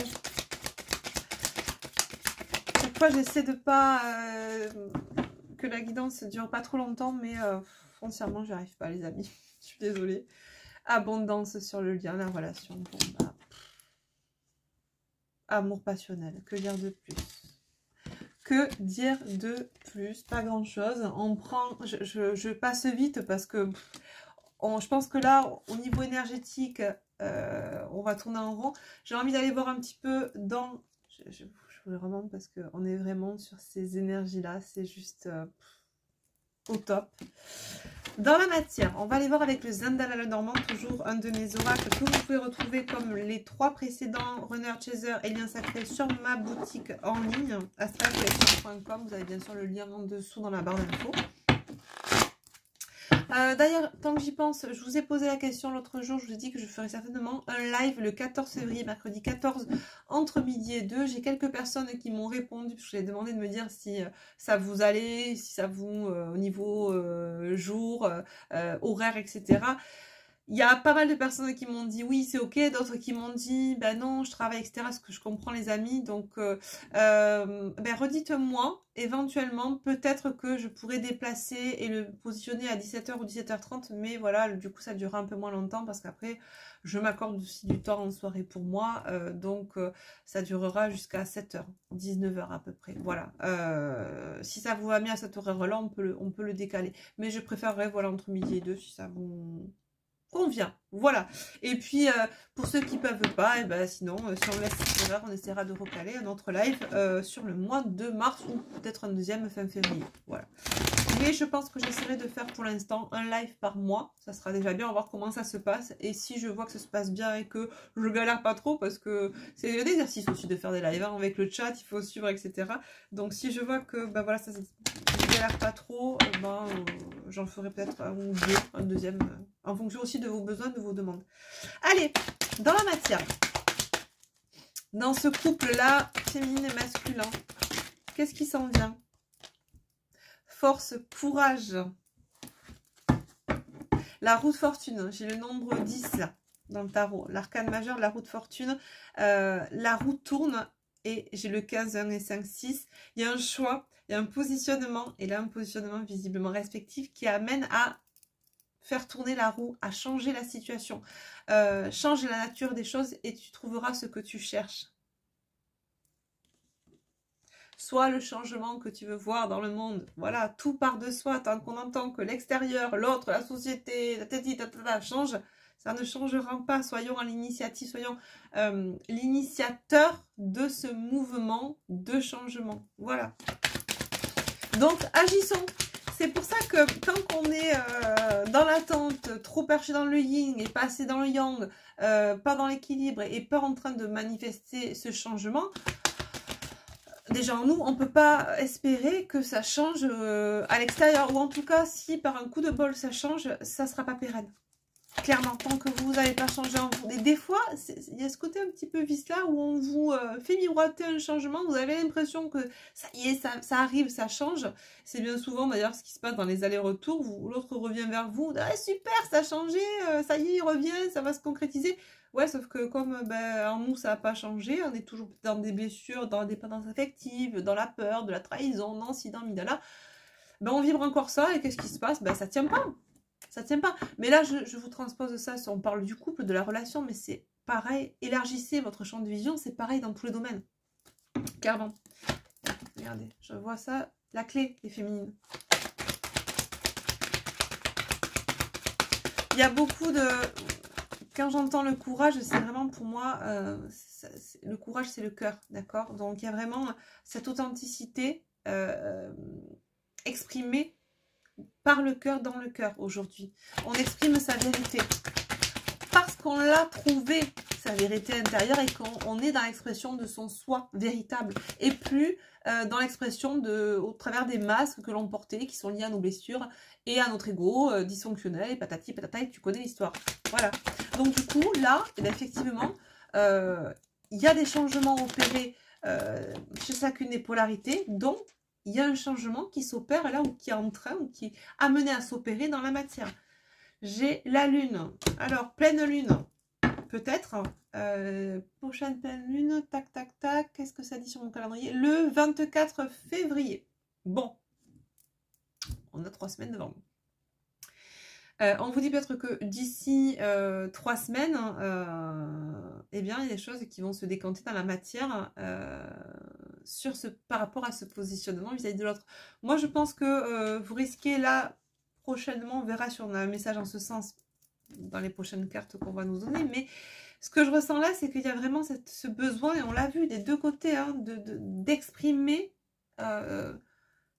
Chaque fois, j'essaie de pas... que la guidance ne dure pas trop longtemps, mais foncièrement, j'y arrive pas, les amis. Je suis désolée. Abondance sur le lien, la relation. Bon, bah... Amour passionnel. Que dire de plus? Que dire de plus? Pas grand chose. On prend, je passe vite parce que je pense que là, au niveau énergétique, on va tourner en rond. J'ai envie d'aller voir un petit peu dans... Je vous le remonte parce qu'on est vraiment sur ces énergies-là. C'est juste au top. Dans la matière, on va aller voir avec le Zendala le Normand, toujours un de mes oracles que vous pouvez retrouver comme les 3 précédents, Runner, Chaser et Lien Sacré, sur ma boutique en ligne, astralcollection.com. Vous avez bien sûr le lien en dessous dans la barre d'infos. D'ailleurs, tant que j'y pense, je vous ai posé la question l'autre jour, je vous ai dit que je ferai certainement un live le 14 février, mercredi 14, entre midi et 2. J'ai quelques personnes qui m'ont répondu, je leur ai demandé de me dire si ça vous allait, si ça vous, au niveau jour, horaire, etc. Il y a pas mal de personnes qui m'ont dit oui, c'est ok, d'autres qui m'ont dit ben non, je travaille, etc. Ce que je comprends, les amis. Donc, ben redites-moi, éventuellement, peut-être que je pourrais déplacer et le positionner à 17h ou 17h30, mais voilà, du coup, ça durera un peu moins longtemps parce qu'après, je m'accorde aussi du temps en soirée pour moi. Donc, ça durera jusqu'à 7h, 19h à peu près. Voilà. Si ça vous va bien à cette horaire-là, on peut le décaler. Mais je préférerais, voilà, entre midi et 2, si ça vous... convient, voilà. Et puis pour ceux qui peuvent pas, et ben sinon si on laisse cette heure, on essaiera de recaler un autre live sur le mois de mars ou peut-être un deuxième fin février, voilà. Mais je pense que j'essaierai de faire pour l'instant un live par mois, ça sera déjà bien, on va voir comment ça se passe. Et si je vois que ça se passe bien et que je galère pas trop, parce que c'est un exercice aussi de faire des lives hein, avec le chat, il faut suivre, etc. Donc si je vois que ben voilà, ça je galère pas trop, j'en ferai peut-être un ou deux, un deuxième, en fonction aussi de vos besoins, de vos demandes. Allez, dans la matière, dans ce couple-là, féminin et masculin, qu'est-ce qui s'en vient? Force, courage. La roue de fortune, j'ai le nombre 10 là, dans le tarot. L'arcane majeur, la roue de fortune. La roue tourne et j'ai le 15, 1 et 5, 6. Il y a un choix, il y a un positionnement. Et là, un positionnement visiblement respectif qui amène à faire tourner la roue, à changer la situation. Change la nature des choses et tu trouveras ce que tu cherches. Soit le changement que tu veux voir dans le monde. Voilà, tout part de soi. Tant qu'on entend que l'extérieur, l'autre, la société, change, ça ne changera pas. Soyons à l'initiative, soyons l'initiateur de ce mouvement de changement. Voilà. Donc, agissons. C'est pour ça que quand on est dans l'attente, trop perché dans le yin et pas assez dans le yang, pas dans l'équilibre et pas en train de manifester ce changement, déjà nous, on ne peut pas espérer que ça change à l'extérieur. Ou en tout cas, si par un coup de bol ça change, ça ne sera pas pérenne. Clairement, tant que vous n'avez pas changé en vous. Et des fois, il y a ce côté un petit peu vice là où on vous fait miroiter un changement. Vous avez l'impression que ça y est, ça arrive, ça change. C'est bien souvent d'ailleurs ce qui se passe dans les allers-retours. L'autre revient vers vous. Ah, super, ça a changé, ça y est, il revient, ça va se concrétiser. Ouais, sauf que comme en nous, ça n'a pas changé, on est toujours dans des blessures, dans la dépendance affective, dans la peur, de la trahison, dans ci, dans midala. Ben, on vibre encore ça et qu'est-ce qui se passe? Ben, ça tient pas. ça tient pas. Mais là, je vous transpose ça, on parle du couple, de la relation, mais c'est pareil. Élargissez votre champ de vision, c'est pareil dans tous les domaines. Clairement. Regardez, je vois ça, la clé des féminines. Il y a beaucoup de... Quand j'entends le courage, c'est vraiment pour moi, le courage c'est le cœur, d'accord? Donc il y a vraiment cette authenticité exprimée par le cœur, dans le cœur aujourd'hui. On exprime sa vérité parce qu'on l'a trouvé, sa vérité intérieure, et qu'on est dans l'expression de son soi véritable et plus dans l'expression au travers des masques que l'on portait qui sont liés à nos blessures et à notre ego dysfonctionnel et patati patata, et tu connais l'histoire. Voilà. Donc du coup, là, eh bien, effectivement, il y a des changements opérés chez chacune des polarités, donc il y a un changement qui s'opère là, ou qui est en train, ou qui est amené à s'opérer dans la matière. J'ai la lune. Alors, pleine lune, peut-être. Prochaine pleine lune, tac, tac, tac. Qu'est-ce que ça dit sur mon calendrier? Le 24 février. Bon. On a 3 semaines devant nous. On vous dit peut-être que d'ici 3 semaines, eh bien, il y a des choses qui vont se décanter dans la matière par rapport à ce positionnement vis-à-vis de l'autre. Moi, je pense que vous risquez là, prochainement, on verra si on a un message en ce sens dans les prochaines cartes qu'on va nous donner, mais ce que je ressens là, c'est qu'il y a vraiment ce besoin, et on l'a vu des deux côtés, hein, d'exprimer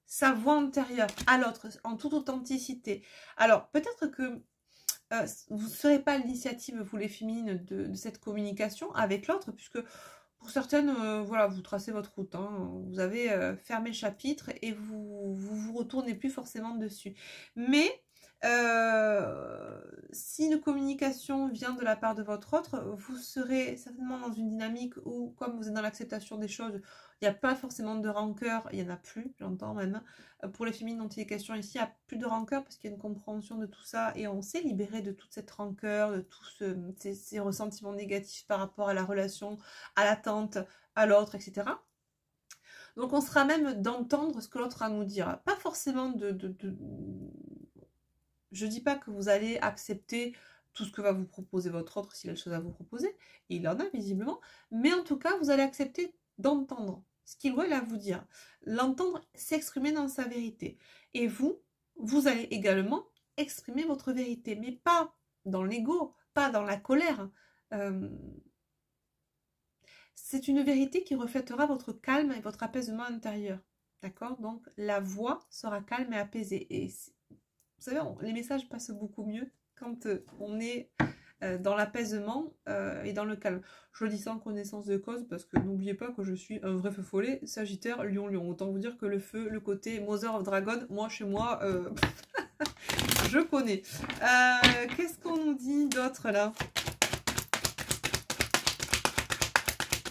sa voix intérieure à l'autre, en toute authenticité. Alors, peut-être que vous ne serez pas l'initiative, vous les féminines, de cette communication avec l'autre, puisque pour certaines, voilà, vous tracez votre route, hein, vous avez fermé le chapitre et vous retournez plus forcément dessus. Mais si une communication vient de la part de votre autre, vous serez certainement dans une dynamique où, comme vous êtes dans l'acceptation des choses, il n'y a pas forcément de rancœur, il n'y en a plus, j'entends même. Pour les féminines dont il est question ici, il n'y a plus de rancœur parce qu'il y a une compréhension de tout ça et on s'est libéré de toute cette rancœur, de tous ces ressentiments négatifs par rapport à la relation, à l'attente, à l'autre, etc. Donc on sera même d'entendre ce que l'autre a à nous dire. Pas forcément Je dis pas que vous allez accepter tout ce que va vous proposer votre autre s'il a des choses à vous proposer, et il en a visiblement, mais en tout cas, vous allez accepter d'entendre ce qu'il veut à vous dire. L'entendre s'exprimer dans sa vérité. Et vous allez également exprimer votre vérité, mais pas dans l'ego, pas dans la colère. C'est une vérité qui reflètera votre calme et votre apaisement intérieur. D'accord? Donc, la voix sera calme et apaisée. Et vous savez, les messages passent beaucoup mieux quand on est dans l'apaisement et dans le calme. Je le dis sans connaissance de cause parce que n'oubliez pas que je suis un vrai feu follet, Sagittaire, Lion, Lion. Autant vous dire que le feu, le côté Mother of Dragon, moi, chez moi, je connais. Qu'est-ce qu'on nous dit d'autre là?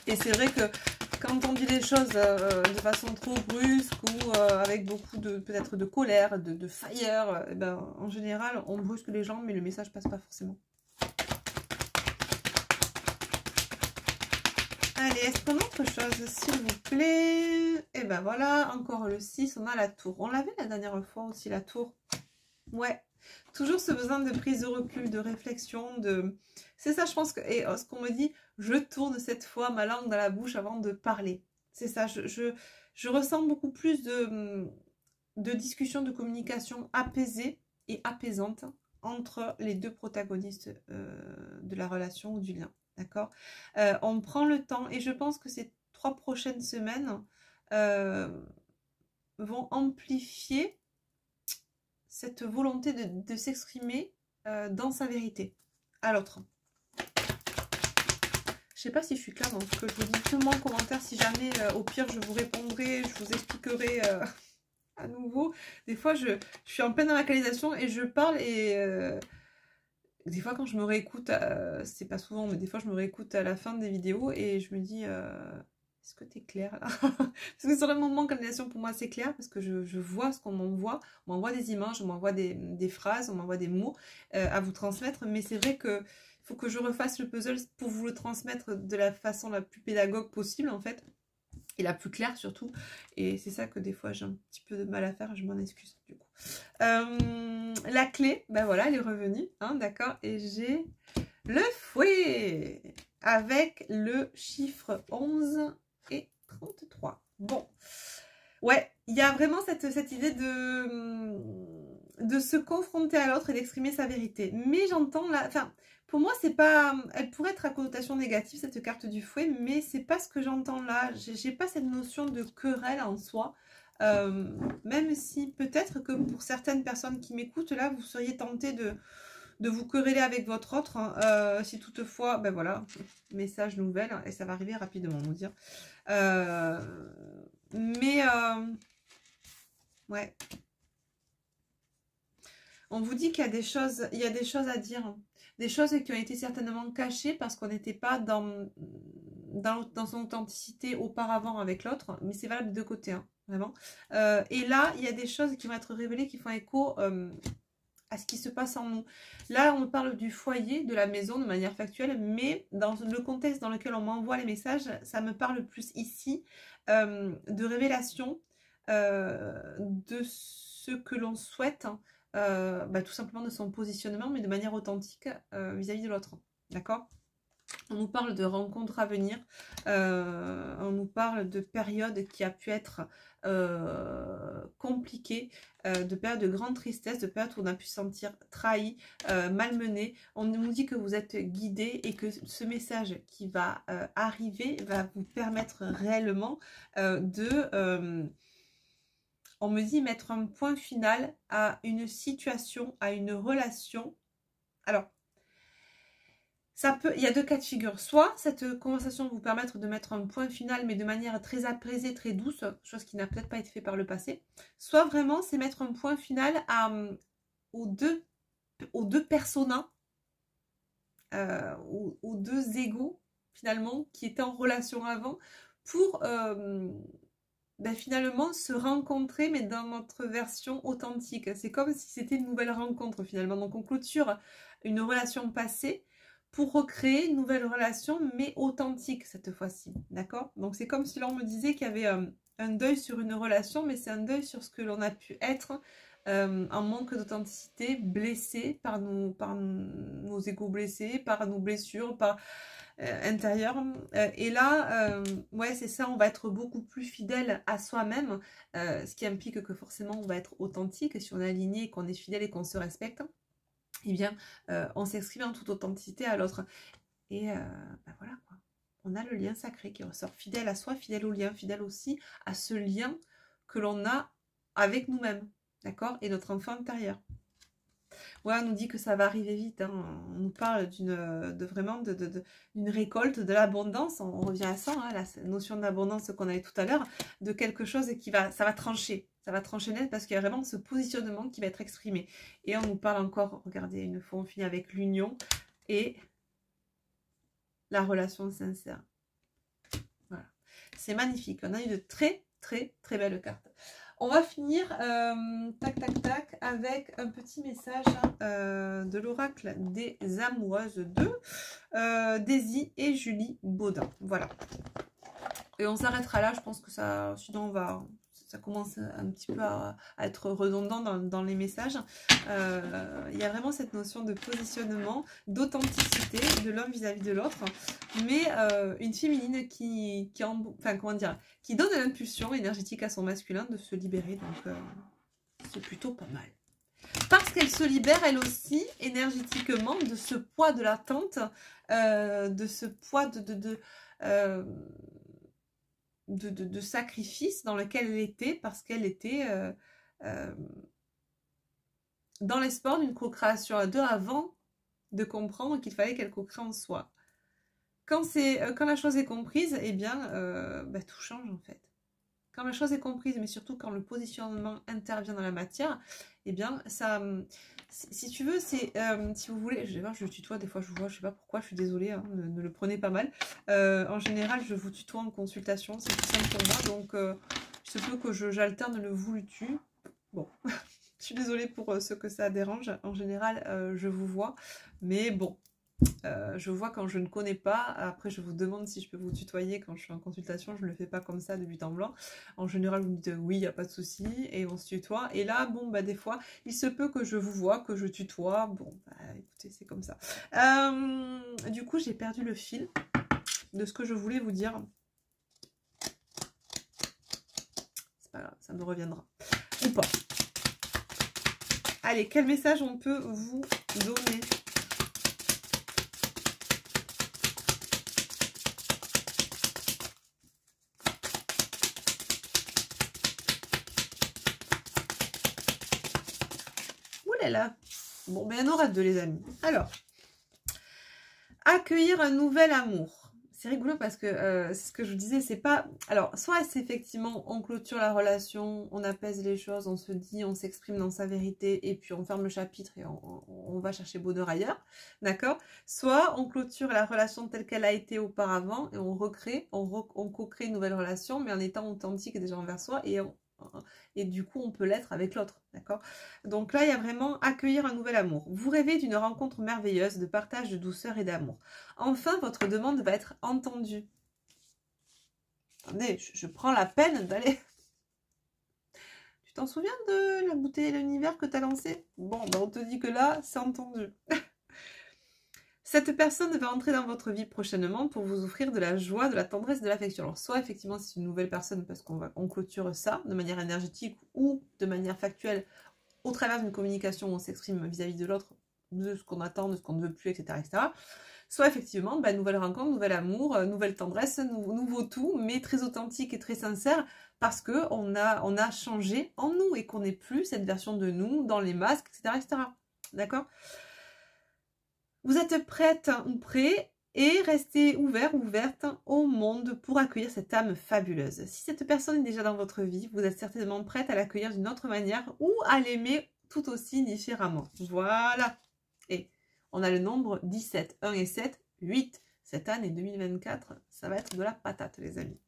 Et c'est vrai que quand on dit les choses de façon trop brusque ou avec beaucoup de peut-être de colère, de fire, ben, en général, on brusque les gens, mais le message passe pas forcément. Allez, est-ce qu'on a autre chose, s'il vous plaît? Et ben voilà, encore le 6, on a la tour. On l'avait la dernière fois aussi, la tour. Ouais, toujours ce besoin de prise de recul, de réflexion, de... C'est ça, je pense que... Et ce qu'on me dit, je tourne cette fois ma langue dans la bouche avant de parler. C'est ça, je ressens beaucoup plus de discussions, de communication apaisée et apaisante entre les deux protagonistes de la relation ou du lien. D'accord? On prend le temps et je pense que ces 3 prochaines semaines vont amplifier cette volonté de s'exprimer dans sa vérité à l'autre. Je sais pas si je suis claire dans ce que je vous dis. Dites-moi en commentaire si jamais, au pire, je vous répondrai, je vous expliquerai à nouveau. Des fois, je suis en pleine localisation et je parle et des fois, quand je me réécoute, c'est pas souvent, mais des fois, je me réécoute à la fin des vidéos et je me dis... Est-ce que tu es clair là? Parce que sur le moment, canalisation pour moi c'est clair parce que je vois ce qu'on m'envoie. On m'envoie des images, on m'envoie des phrases, on m'envoie des mots à vous transmettre. Mais c'est vrai qu'il faut que je refasse le puzzle pour vous le transmettre de la façon la plus pédagogue possible en fait. et la plus claire surtout, et c'est ça que des fois j'ai un petit peu de mal à faire, je m'en excuse du coup. La clé, ben voilà, elle est revenue, hein, d'accord, et j'ai le fouet avec le chiffre 11 et 33. Bon, ouais, il y a vraiment cette idée de se confronter à l'autre et d'exprimer sa vérité, mais j'entends là, enfin... Pour moi, c'est pas. Elle pourrait être à connotation négative, cette carte du fouet, mais c'est pas ce que j'entends là. J'ai pas cette notion de querelle en soi. Même si peut-être que pour certaines personnes qui m'écoutent, là, vous seriez tenté de vous quereller avec votre autre. Hein, si toutefois, ben voilà, message nouvelle, et ça va arriver rapidement, on va dire. Ouais. On vous dit qu'il y a des choses, à dire. Des choses qui ont été certainement cachées parce qu'on n'était pas dans son authenticité auparavant avec l'autre, mais c'est valable des deux côtés, hein, vraiment. Et là, il y a des choses qui vont être révélées, qui font écho à ce qui se passe en nous. Là, on parle du foyer, de la maison de manière factuelle, mais dans le contexte dans lequel on m'envoie les messages, ça me parle plus ici de révélation de ce que l'on souhaite, hein, tout simplement de son positionnement, mais de manière authentique vis-à-vis de l'autre. D'accord ? On nous parle de rencontres à venir, on nous parle de périodes qui a pu être compliquées, de périodes de grande tristesse, de périodes où on a pu se sentir trahi, malmené. On nous dit que vous êtes guidé et que ce message qui va arriver va vous permettre réellement on me dit mettre un point final à une situation, à une relation. Alors, il y a deux cas de figure. Soit cette conversation va vous permettre de mettre un point final, mais de manière très apaisée, très douce, chose qui n'a peut-être pas été fait par le passé. Soit vraiment, c'est mettre un point final aux deux personas, aux deux égos, finalement, qui étaient en relation avant, pour finalement se rencontrer, mais dans notre version authentique. C'est comme si c'était une nouvelle rencontre, finalement. Donc, on clôture une relation passée pour recréer une nouvelle relation, mais authentique cette fois-ci, d'accord? Donc c'est comme si l'on me disait qu'il y avait un deuil sur une relation, mais c'est un deuil sur ce que l'on a pu être en manque d'authenticité, blessé par nos égos blessés, par nos blessures, par intérieures. Et là, ouais, c'est ça, on va être beaucoup plus fidèle à soi-même, ce qui implique que forcément on va être authentique, si on est aligné, qu'on est fidèle et qu'on se respecte. Eh bien, on s'exprime en toute authenticité à l'autre. Et voilà, quoi. On a le lien sacré qui ressort, fidèle à soi, fidèle au lien, fidèle aussi à ce lien que l'on a avec nous-mêmes, d'accord? Et notre enfant intérieur. Ouais, on nous dit que ça va arriver vite, hein. On nous parle d'une récolte, de l'abondance, on revient à ça, hein, la notion d'abondance qu'on avait tout à l'heure, de quelque chose ça va trancher. Ça va trancher net parce qu'il y a vraiment ce positionnement qui va être exprimé. Et on nous parle encore, regardez, une fois on finit avec l'union et la relation sincère. Voilà. C'est magnifique. On a eu de très, très, très belles cartes. On va finir, tac, tac, tac, avec un petit message de l'oracle des amoureuses de Daisy et Julie Baudin. Voilà. Et on s'arrêtera là. Je pense que ça, sinon ça commence un petit peu à être redondant dans les messages. Il y a vraiment cette notion de positionnement, d'authenticité de l'homme vis-à-vis de l'autre, mais une féminine qui donne l'impulsion énergétique à son masculin de se libérer, donc c'est plutôt pas mal. Parce qu'elle se libère elle aussi énergétiquement de ce poids de l'attente, de ce poids de sacrifice dans lequel elle était, parce qu'elle était dans l'espoir d'une co-création à deux avant de comprendre qu'il fallait qu'elle co-crée en soi. Quand la chose est comprise, eh bien, tout change en fait. Quand la chose est comprise, mais surtout quand le positionnement intervient dans la matière, eh bien, ça... Si tu veux, c'est... si vous voulez... Je tutoie, des fois je vous vois, je sais pas pourquoi, je suis désolée, hein, ne le prenez pas mal. En général, je vous tutoie en consultation, c'est tout simple pour moi, donc il se peut que j'alterne le vous, le tu. Bon, je suis désolée pour ceux que ça dérange. En général, je vous vois, mais bon, Je vois quand je ne connais pas, après je vous demande si je peux vous tutoyer quand je suis en consultation, je ne le fais pas comme ça de but en blanc. En général, vous me dites oui, il n'y a pas de souci, et on se tutoie. Et là, bon, bah des fois, il se peut que je vous vois, que je tutoie. Bon, bah écoutez, c'est comme ça. Du coup, j'ai perdu le fil de ce que je voulais vous dire. C'est pas grave, ça me reviendra. Ou pas. Allez, quel message on peut vous donner ? Là. Bon, ben, il y en aura deux, les amis. Alors, accueillir un nouvel amour. C'est rigolo parce que c'est ce que je vous disais, c'est pas... Alors, soit c'est effectivement, on clôture la relation, on apaise les choses, on se dit, on s'exprime dans sa vérité, et puis on ferme le chapitre et on va chercher bonheur ailleurs, d'accord? Soit on clôture la relation telle qu'elle a été auparavant, et on recrée, on co-crée une nouvelle relation, mais en étant authentique déjà envers soi, et du coup on peut l'être avec l'autre, d'accord? Donc là il y a vraiment accueillir un nouvel amour. Vous rêvez d'une rencontre merveilleuse, de partage, de douceur et d'amour. Enfin votre demande va être entendue. Attendez, je prends la peine d'aller... Tu t'en souviens de la bouteille et l'univers que tu as lancé? Bon, ben on te dit que là c'est entendu. Cette personne va entrer dans votre vie prochainement pour vous offrir de la joie, de la tendresse, de l'affection. Alors soit effectivement c'est une nouvelle personne parce qu'on clôture ça de manière énergétique ou de manière factuelle au travers d'une communication où on s'exprime vis-à-vis de l'autre, de ce qu'on attend, de ce qu'on ne veut plus, etc. etc. Soit effectivement, bah, nouvelle rencontre, nouvel amour, nouvelle tendresse, nouveau tout, mais très authentique et très sincère parce qu'on a changé en nous et qu'on n'est plus cette version de nous dans les masques, etc. etc. D'accord ? Vous êtes prête ou prêt et restez ouvert ou ouverte au monde pour accueillir cette âme fabuleuse. Si cette personne est déjà dans votre vie, vous êtes certainement prête à l'accueillir d'une autre manière ou à l'aimer tout aussi différemment. Voilà. Et on a le nombre 17. 1 et 7, 8. Cette année 2024, ça va être de la patate, les amis.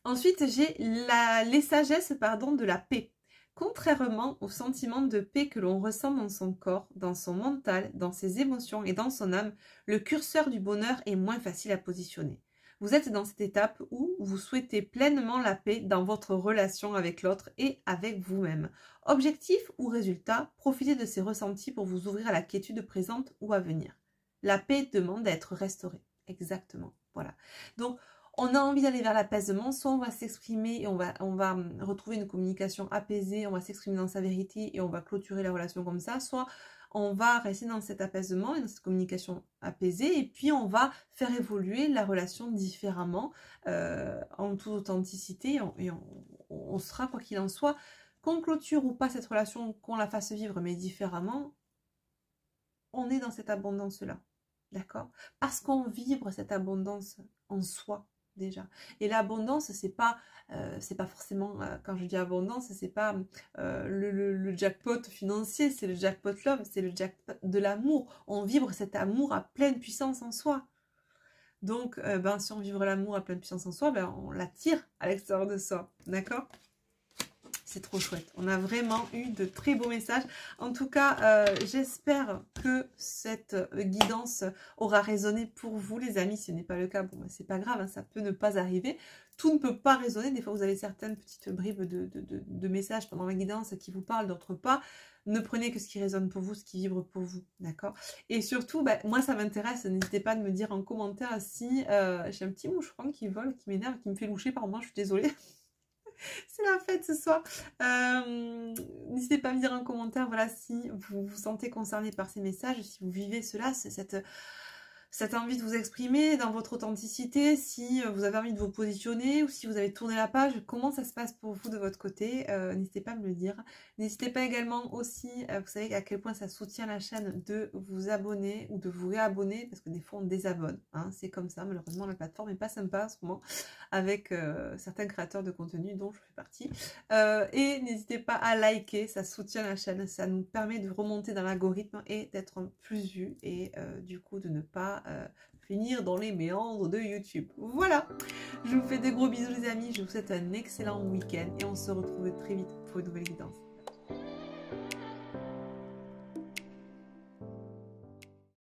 Ensuite, j'ai les sagesses de la paix. Contrairement au sentiment de paix que l'on ressent dans son corps, dans son mental, dans ses émotions et dans son âme, le curseur du bonheur est moins facile à positionner. Vous êtes dans cette étape où vous souhaitez pleinement la paix dans votre relation avec l'autre et avec vous-même. Objectif ou résultat, profitez de ces ressentis pour vous ouvrir à la quiétude présente ou à venir. La paix demande à être restaurée. Exactement. Voilà. Donc, on a envie d'aller vers l'apaisement, soit on va s'exprimer et on va retrouver une communication apaisée, on va s'exprimer dans sa vérité et on va clôturer la relation comme ça, soit on va rester dans cet apaisement et dans cette communication apaisée et puis on va faire évoluer la relation différemment en toute authenticité et on sera, quoi qu'il en soit, qu'on clôture ou pas cette relation, qu'on la fasse vivre mais différemment, on est dans cette abondance-là, d'accord? Parce qu'on vibre cette abondance en soi. Déjà. Et l'abondance, c'est pas forcément, quand je dis abondance, c'est pas le jackpot financier, c'est le jackpot love, c'est le jackpot de l'amour. On vibre cet amour à pleine puissance en soi. Donc, si on vibre l'amour à pleine puissance en soi, on l'attire à l'extérieur de soi. D'accord ? C'est trop chouette. On a vraiment eu de très beaux messages. En tout cas, j'espère que cette guidance aura résonné pour vous, les amis. Si ce n'est pas le cas, bon, c'est pas grave, hein, ça peut ne pas arriver. Tout ne peut pas résonner. Des fois, vous avez certaines petites bribes de messages pendant la guidance qui vous parlent, d'autres pas. Ne prenez que ce qui résonne pour vous, ce qui vibre pour vous, d'accord? Et surtout, moi, ça m'intéresse. N'hésitez pas à me dire en commentaire si j'ai un petit moucheron qui vole, qui m'énerve, qui me fait loucher par moi. Je suis désolée. C'est la fête ce soir. N'hésitez pas à me dire en commentaire, voilà, si vous vous sentez concerné par ces messages, si vous vivez cela, c'est cette envie de vous exprimer dans votre authenticité, si vous avez envie de vous positionner ou si vous avez tourné la page, comment ça se passe pour vous de votre côté, n'hésitez pas à me le dire. N'hésitez pas également aussi, vous savez à quel point ça soutient la chaîne, de vous abonner ou de vous réabonner, parce que des fois on désabonne, hein, c'est comme ça, malheureusement la plateforme n'est pas sympa en ce moment, avec certains créateurs de contenu dont je fais partie. Et n'hésitez pas à liker, ça soutient la chaîne, ça nous permet de remonter dans l'algorithme et d'être plus vus et du coup de ne pas finir dans les méandres de YouTube. Voilà, je vous fais des gros bisous les amis, je vous souhaite un excellent week-end et on se retrouve très vite pour une nouvelle guidance.